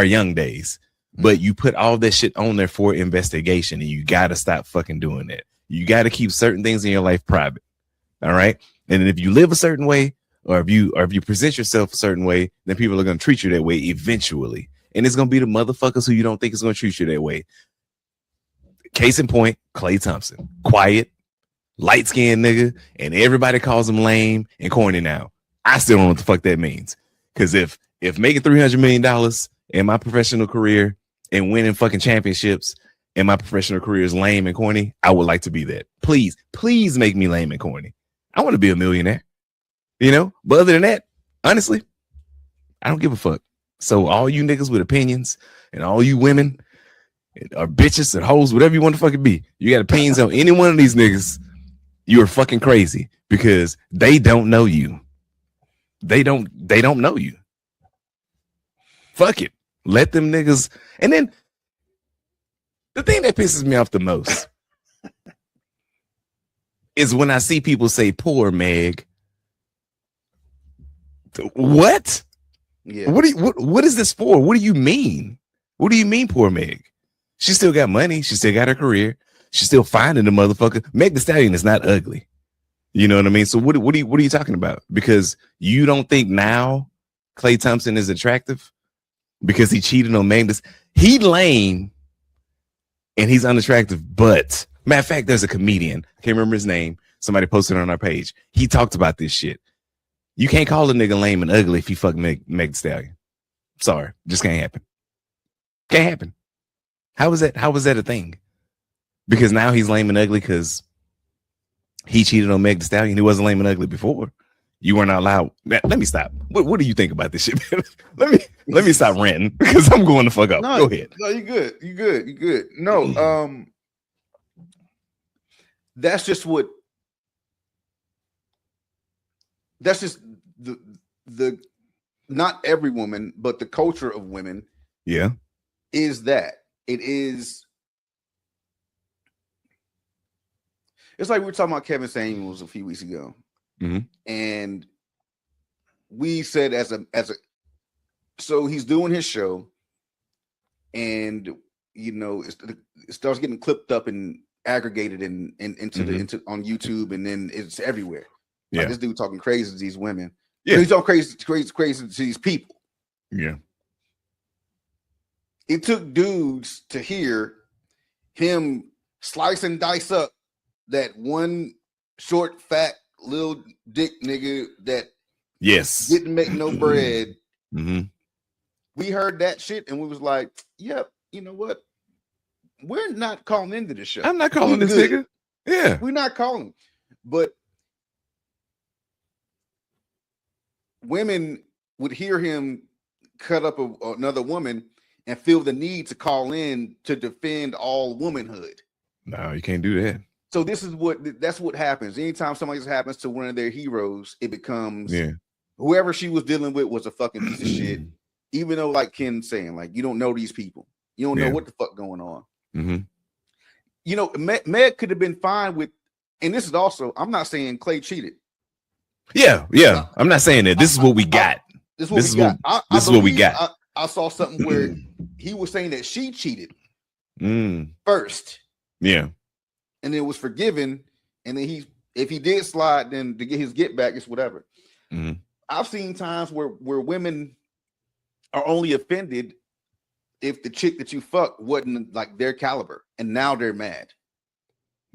young days. But you put all that shit on there for investigation and you gotta stop fucking doing that. You gotta keep certain things in your life private. All right. And if you live a certain way, or if you present yourself a certain way, then people are gonna treat you that way eventually. And it's gonna be the motherfuckers who you don't think is gonna treat you that way. Case in point, Klay Thompson, quiet, light-skinned nigga, and everybody calls him lame and corny now. I still don't know what the fuck that means. Because if making $300 million in my professional career and winning fucking championships in my professional career is lame and corny, I would like to be that. Please make me lame and corny. I want to be a millionaire. But other than that, honestly, I don't give a fuck. So all you niggas with opinions and all you women or bitches and hoes, whatever you want to fucking be, you got opinions on any one of these niggas, you're fucking crazy because they don't know you. They don't know you. Fuck it. Let them niggas. And then the thing that pisses me off the most is when I see people say poor Meg. What? Yeah. What is this for? What do you mean? What do you mean poor Meg? She still got money. She still got her career. She's still finding the motherfucker. Meg Thee Stallion is not ugly. You know what I mean? So what are you talking about? Because you don't think now Klay Thompson is attractive because he cheated on Meg. He lame and he's unattractive. But matter of fact, there's a comedian. I can't remember his name. Somebody posted it on our page. He talked about this shit. You can't call a nigga lame and ugly if he fuck Meg Thee Stallion. Sorry, just can't happen. Can't happen. How was that a thing? Because now he's lame and ugly because he cheated on Meg Thee Stallion. He wasn't lame and ugly before. You weren't allowed. Let me stop. What do you think about this shit? let me stop ranting because I'm going to fuck up. No, go ahead. No, you good. You good. No, that's just the not every woman, but the culture of women. Yeah. Is that it is. It's like we were talking about Kevin Samuels a few weeks ago. Mm-hmm. And we said so he's doing his show and it starts getting clipped up and aggregated into on YouTube, and then it's everywhere. Yeah. Like this dude talking crazy to these women. Yeah. He's talking crazy to these people. Yeah. It took dudes to hear him slice and dice up that one short, fat, little dick nigga that didn't make no bread. Mm-hmm. We heard that shit and we was like, yep, you know what? We're not calling into the show. I'm not calling this nigga. Yeah. We're not calling. But women would hear him cut up another woman and feel the need to call in to defend all womanhood. No, you can't do that. So that's what happens. Anytime something happens to one of their heroes, it becomes whoever she was dealing with was a fucking piece of shit. Even though, like Ken's saying, like, you don't know these people. You don't know what the fuck going on. Mm-hmm. Meg could have been fine with, and this is also, I'm not saying Klay cheated. Yeah. I'm not saying that. This is what we got. This is what we got. I saw something where he was saying that she cheated first. Yeah. And then was forgiven. And then if he did slide, then to get his get back, it's whatever. Mm-hmm. I've seen times where women are only offended if the chick that you fuck wasn't like their caliber, and now they're mad.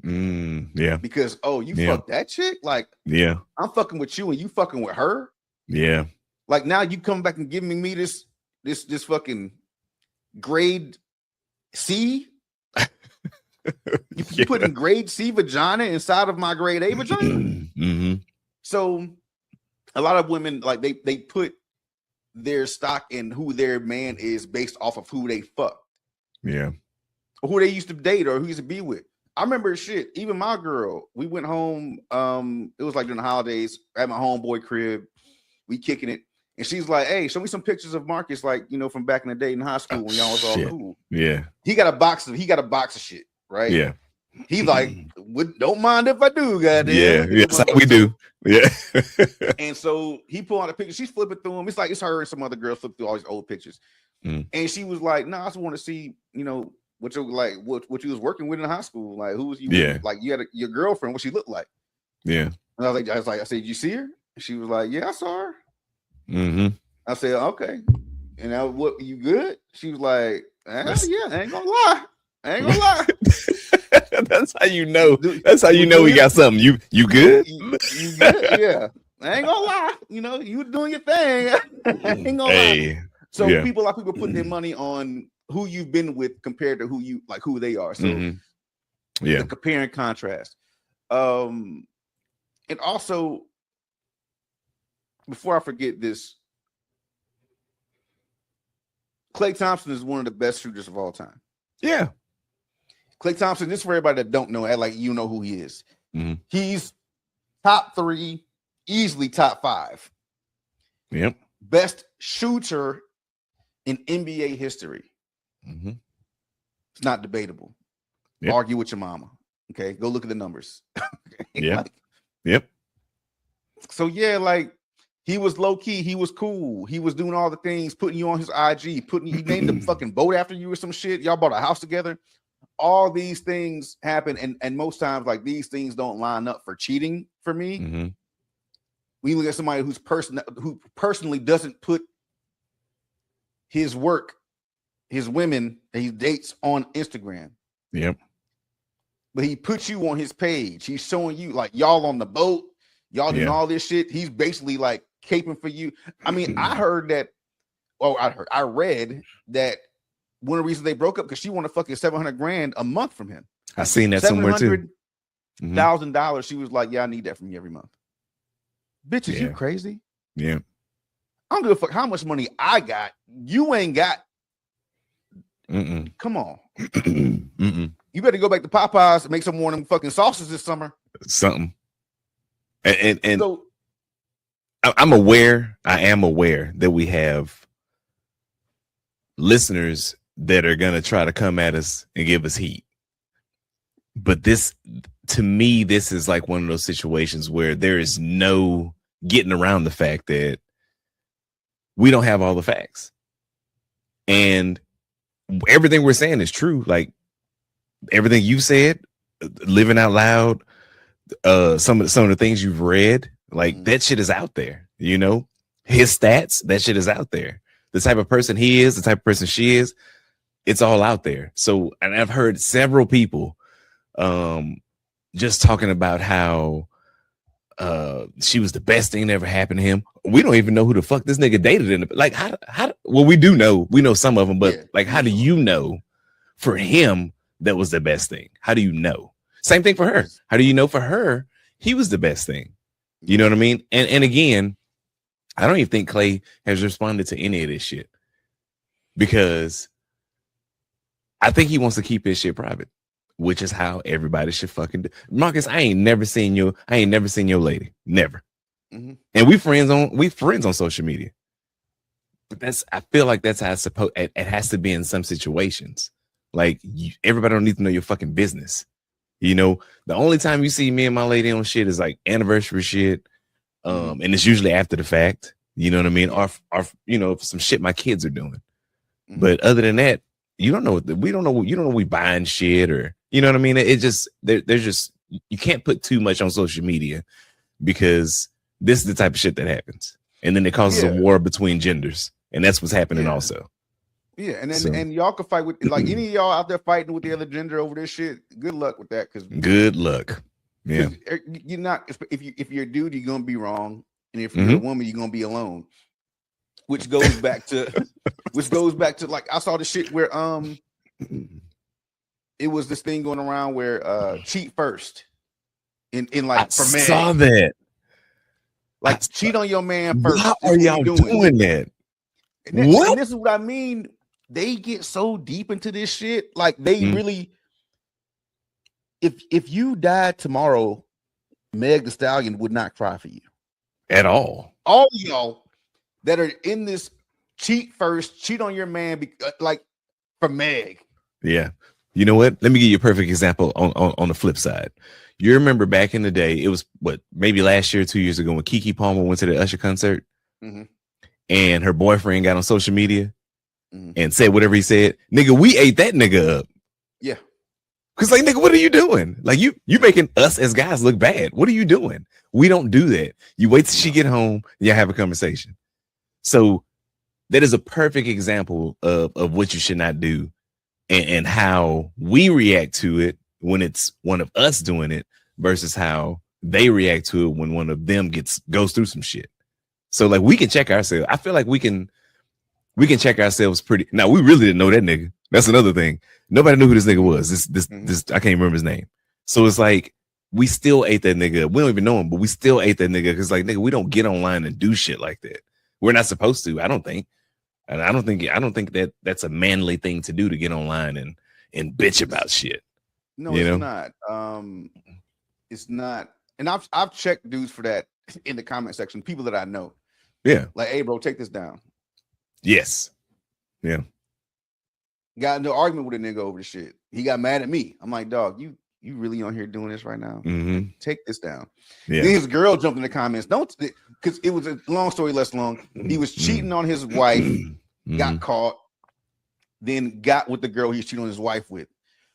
Yeah. Because you fucked that chick? Like, I'm fucking with you and you fucking with her? Yeah. Like now you come back and giving me this fucking grade C? You putting grade C vagina inside of my grade A vagina? Mm-hmm. So a lot of women, like they put their stock in who their man is based off of who they fucked. Yeah. Or who they used to date or who used to be with. I remember shit, even my girl, we went home, it was like during the holidays at my homeboy crib, we kicking it. And she's like, hey, show me some pictures of Marcus, like, from back in the day in high school when y'all was all cool. Yeah. He got a box of shit, right? Yeah. He's like, don't mind if I do, goddamn. Yeah, that's how we do. Yeah. And so he pulled out a picture. She's flipping through them. It's like it's her and some other girl flip through all these old pictures. And she was like, no, I just want to see, what you was working with in high school. Like, who was you? Yeah. Like, you had your girlfriend, what she looked like. Yeah. And I said, did you see her? And she was like, yeah, I saw her. Mm-hmm. I said, okay. And now, what, you good? She was like, yeah, I ain't gonna lie. That's how you know. That's how you know we got something. You good? You good? Yeah. I ain't gonna lie. You doing your thing. I ain't gonna lie. So people putting their money on who you've been with compared to who they are. So the compare and contrast. And also, before I forget this, Klay Thompson is one of the best shooters of all time. Yeah. Klay Thompson, this is for everybody that don't know, like you know who he is. Mm-hmm. He's top 3, easily top 5. Yep. Best shooter in NBA history. Mm-hmm. It's not debatable. Yep. Argue with your mama. Okay, go look at the numbers. Yeah. Like, yep. So yeah, like he was low key, he was cool, he was doing all the things, putting you on his IG, he named the fucking boat after you or some shit. Y'all bought a house together. All these things happen, and most times, like these things don't line up for cheating for me. Mm-hmm. We look at somebody who personally doesn't put his work, his women that he dates on Instagram. Yep. But he puts you on his page. He's showing you like y'all on the boat, y'all doing all this shit. He's basically like caping for you. I mean, I read that one of the reasons they broke up because she wanted fucking $700,000 a month from him. I seen that somewhere too. $1,000. She was like, "Yeah, I need that from you every month." Bitch, is you crazy? Yeah. I don't give a fuck how much money I got. You ain't got. Mm-mm. Come on. Mm-mm. You better go back to Popeyes and make some more of them fucking sauces this summer. Something. And so, I am aware that we have listeners that are going to try to come at us and give us heat. But this, to me, this is like one of those situations where there is no getting around the fact that we don't have all the facts. And everything we're saying is true. Like everything you said, living out loud, some of the things you've read, like that shit is out there, you know, his stats, that shit is out there. The type of person he is, the type of person she is, it's all out there. So, and I've heard several people just talking about how she was the best thing that ever happened to him. We don't even know who the fuck this nigga dated in the, like how well, we know some of them, but like how do you know for him that was the best thing? How do you know? Same thing for her. How do you know for her he was the best thing? You know what I mean? And again, I don't even think Klay has responded to any of this shit because I think he wants to keep his shit private, which is how everybody should fucking do. Marcus, I ain't never seen your lady. Never. Mm-hmm. And we friends on social media. But I feel like that's how it's supposed. It has to be in some situations. Like everybody don't need to know your fucking business. You know, the only time you see me and my lady on shit is like anniversary shit. And it's usually after the fact, you know what I mean? Or you know, some shit my kids are doing. Mm-hmm. But other than that, you don't know. We don't know. You don't know we buying shit or, you know what I mean? It just, there's just, you can't put too much on social media because this is the type of shit that happens. And then it causes a war between genders. And that's what's happening also. Yeah. And then, and y'all can fight with, like any of y'all out there fighting with the other gender over this shit. Good luck with that. Good luck. Yeah. You're not, if you're a dude, you're going to be wrong. And if you're a woman, you're going to be alone. Which goes back to, like, I saw the shit where, it was this thing going around where cheat first in like for men. Saw that. Like cheat on your man first. How are y'all doing that? And this is what I mean. They get so deep into this shit. Like they really, if you died tomorrow, Meg Thee Stallion would not cry for you. At all. All y'all that are in this cheat first, cheat on your man, like for Meg. Yeah. You know what? Let me give you a perfect example on the flip side. You remember back in the day, it was maybe last year, 2 years ago, when Keke Palmer went to the Usher concert and her boyfriend got on social media and said whatever he said. Nigga, we ate that nigga up. Yeah. Cause like, nigga, what are you doing? Like you making us as guys look bad. What are you doing? We don't do that. You wait till she get home, and y'all have a conversation. So that is a perfect example of what you should not do. And how we react to it when it's one of us doing it versus how they react to it when one of them goes through some shit. So like we can check ourselves. I feel like we can check ourselves pretty. Now we really didn't know that nigga. That's another thing. Nobody knew who this nigga was. This I can't remember his name. So it's like we still ate that nigga. We don't even know him, but we still ate that nigga because like nigga, we don't get online and do shit like that. We're not supposed to. I don't think. And I don't think that that's a manly thing to do, to get online and bitch about shit. No, it's not. It's not. And I've checked dudes for that in the comment section, people that I know. Yeah. Like, hey, bro, take this down. Yes. Yeah. Got into an argument with a nigga over the shit. He got mad at me. I'm like, dog, you really on here doing this right now? Mm-hmm. Take this down. Yeah. Then his girl jumped in the comments. Don't, because it was a long story less long. He was cheating on his wife, got caught, then got with the girl he was cheating on his wife with.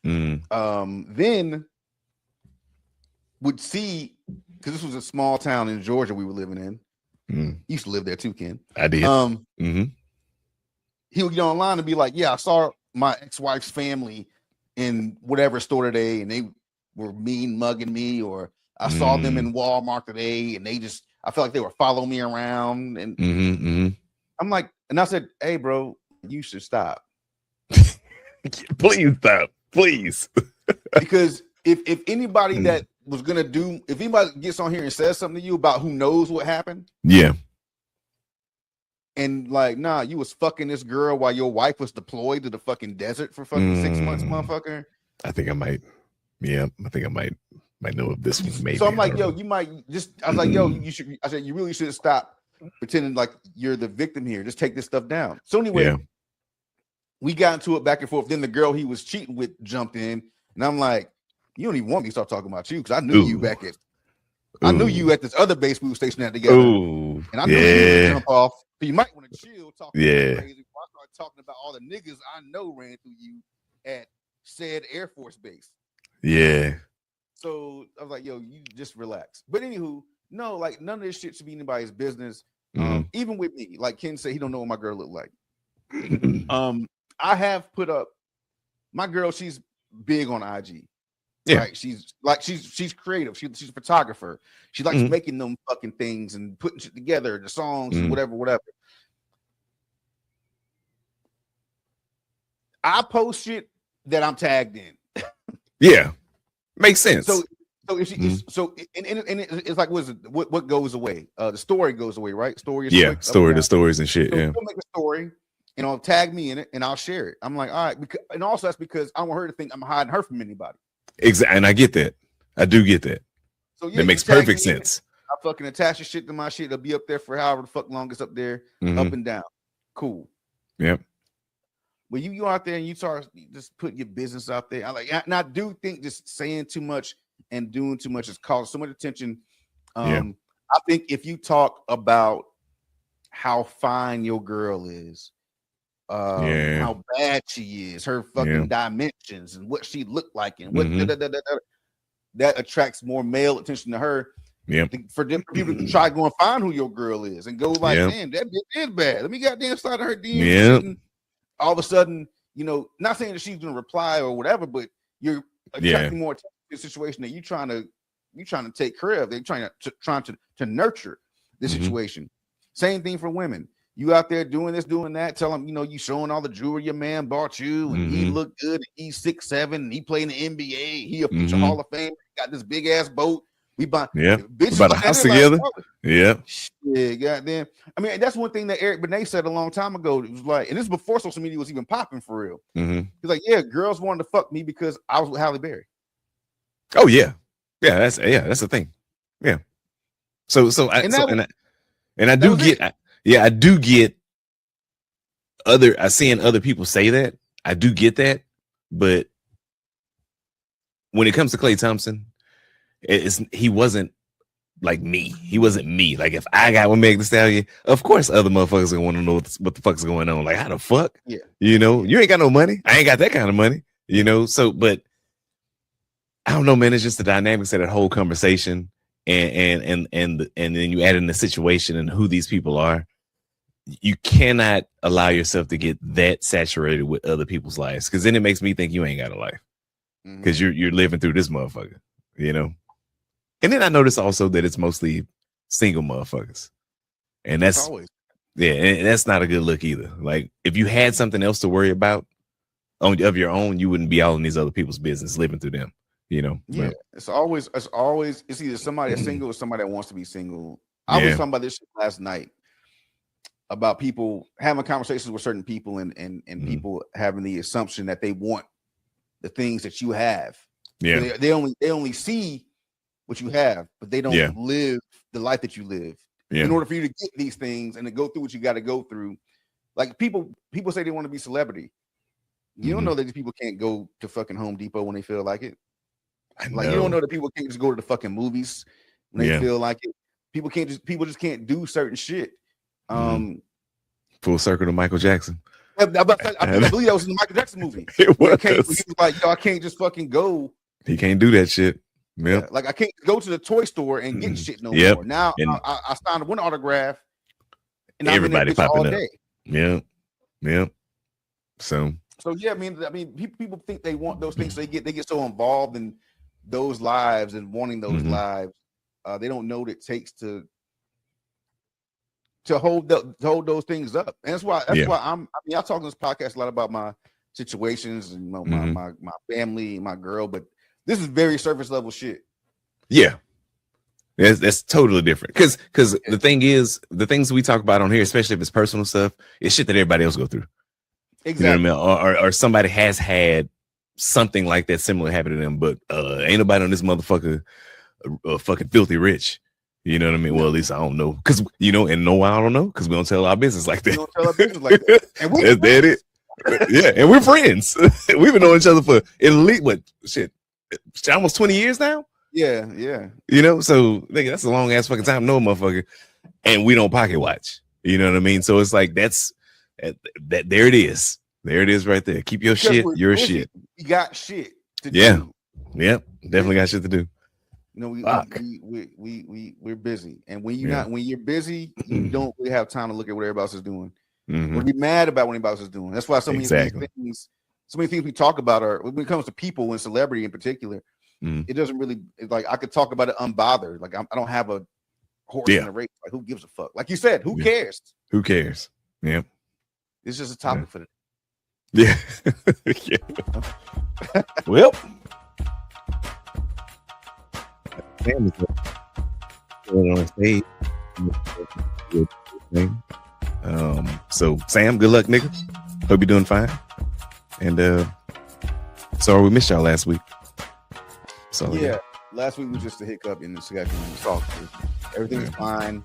Then would see, because this was a small town in Georgia we were living in. Used to live there too, Ken. I did. He would get online and be like, yeah, I saw my ex-wife's family in whatever store today, and they were mean mugging me, or I saw them in Walmart today, and I felt like they were following me around. And I'm like, and I said, hey, bro, you should stop. Please stop. Please. Because if anybody that was gonna if anybody gets on here and says something to you about who knows what happened, yeah, and like, nah, you was fucking this girl while your wife was deployed to the fucking desert for fucking 6 months, motherfucker. I think I might. Yeah, I think I might know of this one. Maybe. So I'm like, yo, you might just. I was like, yo, you should. I said, you really should stop pretending like you're the victim here. Just take this stuff down. So anyway, we got into it back and forth. Then the girl he was cheating with jumped in, and I'm like, you don't even want me to start talking about you, because I knew you back at. I knew you at this other base we were stationed at together, and I knew you would jump off. But you might want to chill. Talking crazy. I started talking about all the niggas I know ran through you at said Air Force base. Yeah. So I was like, yo, you just relax. But anywho, no, like none of this shit should be anybody's business. Even with me, like Ken said, he don't know what my girl look like. I have put up my girl. She's big on IG. Yeah, right? She's creative. She's a photographer. She likes making them fucking things and putting shit together, the songs and whatever. I post shit that I'm tagged in. Yeah, makes sense. So if she and it's like, what goes away? The story goes away, right? Story. The stories and shit. So she'll make a story, and I'll tag me in it, and I'll share it. I'm like, all right, and also that's because I want her to think I'm hiding her from anybody. Exactly, and I get that. I do get that. So yeah, that makes perfect sense. I fucking attach your shit to my shit. It'll be up there for however the fuck long it's up there, up and down. Cool. Yep. When you go out there and you start just putting your business out there, and I do think just saying too much and doing too much has caused so much attention. I think if you talk about how fine your girl is, how bad she is, her fucking dimensions, and what she looked like, and what that attracts more male attention to her. Yeah, for people to try go and find who your girl is and go like, damn, that bitch is bad. Let me goddamn start her DM. Yeah. All of a sudden, not saying that she's gonna reply or whatever, but you're attracting more attention to the situation that you're trying to take care of. They're trying to nurture the situation. Same thing for women. You out there doing this, doing that, tell them, you showing all the jewelry your man bought you, and he looked good, and he's 6'7", and he played in the NBA, he a future Hall of Fame, got this big ass boat. We bought a house together. Yeah, goddamn. I mean, that's one thing that Eric Benet said a long time ago. It was like, and this is before social media was even popping for real. He's like, yeah, girls wanted to fuck me because I was with Halle Berry. Oh yeah, that's the thing. Yeah. So I do get I seeing other people say that. I do get that, but when it comes to Klay Thompson, he wasn't like me. He wasn't me. Like if I got with Meg Thee Stallion, of course other motherfuckers gonna want to know what the fuck's going on. Like how the fuck? Yeah. You ain't got no money. I ain't got that kind of money. So but I don't know, man. It's just the dynamics of that whole conversation, and then you add in the situation and who these people are. You cannot allow yourself to get that saturated with other people's lives, because then it makes me think you ain't got a life, because you're living through this motherfucker, And then I notice also that it's mostly single motherfuckers, and that's and that's not a good look either. Like if you had something else to worry about of your own, you wouldn't be all in these other people's business, living through them. Yeah, but it's always it's either somebody that's single or somebody that wants to be single. I was talking about this shit last night. about people having conversations with certain people and people having the assumption that they want the things that you have. Yeah. They only see what you have, but they don't live the life that you live. Yeah. In order for you to get these things and to go through what you got to go through, like people say they want to be celebrity. You don't know that these people can't go to fucking Home Depot when they feel like it. Like you don't know that people can't just go to the fucking movies when they feel like it. People just can't do certain shit. Full circle to Michael Jackson. I believe that was in the Michael Jackson movie. It was. He was like, yo, I can't just fucking go. He can't do that shit. Yep. Like I can't go to the toy store and get shit no more. Now I signed one autograph and everybody popping up. Day. Yep. So yeah, I mean, people think they want those things. So they get so involved in those lives and wanting those lives. They don't know what it takes to hold those things up. And that's why I talk on this podcast a lot about my situations and my family, my girl, but this is very surface level shit. Yeah. That's totally different. Because the thing is, the things we talk about on here, especially if it's personal stuff, is shit that everybody else go through. Exactly. You know what I mean? Or somebody has had something like that similar happen to them, but ain't nobody on this motherfucker fucking filthy rich. You know what I mean? Well, at least I don't know. Because, I don't know, because we don't tell our business like that. We don't tell our business like that. And we're friends. Yeah, and we're friends. We've been knowing each other for at least, almost 20 years now? Yeah. So nigga, that's a long ass fucking time, no motherfucker. And we don't pocket watch. You know what I mean? So it's like that. There it is. There it is right there. Keep your shit, your shit. You got shit to do. Yep. Definitely got shit to do. We're busy. And when you're busy, you don't really have time to look at what everybody else is doing. We'll be mad about what anybody else is doing. That's why so many things we talk about are, when it comes to people and celebrity in particular, it doesn't really, like I could talk about it unbothered. Like I don't have a horse in the race. Like who gives a fuck? Like you said, who cares? Who cares? Yep. It's just a topic for the yeah. Well, Sam is going on stage. So Sam, good luck, nigga. Hope you're doing fine. And sorry we missed y'all last week. So last week was just a hiccup in the schedule. Everything's fine.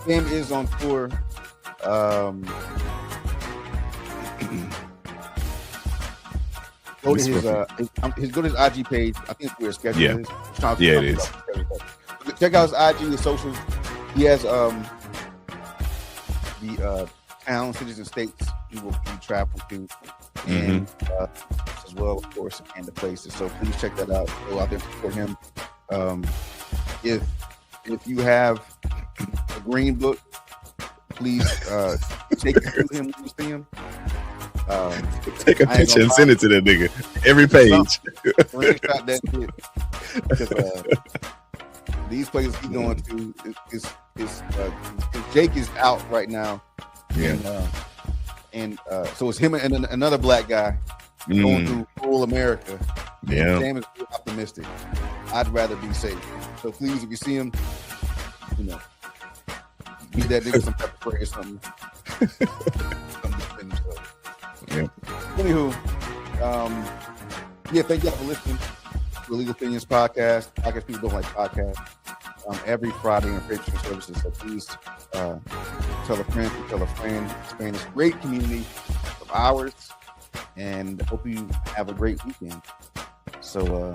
Sam is on tour. Go to his IG page. I think it's where his schedule is. It is. Check out his IG, his socials. He has the towns, cities, and states he will travel to, and as well, of course, and the places. So please check that out. Go out there for him. If you have a green book, please take it to him when you see him. Take a picture and send it to that nigga. Every page. Screenshot that shit. These places he's going to is Jake is out right now. And so it's him and another black guy going through rural America. Yeah. Sam is optimistic. I'd rather be safe. So please, if you see him, give that nigga some pepper spray or something. Anywho, thank y'all for listening to Illegal Opinions podcast. Podcast people don't like podcasts. Every Friday on Patreon services. So please tell a friend, expand this great community of ours, and hope you have a great weekend. So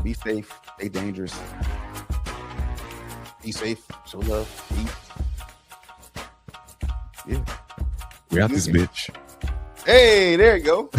be safe, stay dangerous, be safe, show love, eat. We out this bitch. Hey, there you go.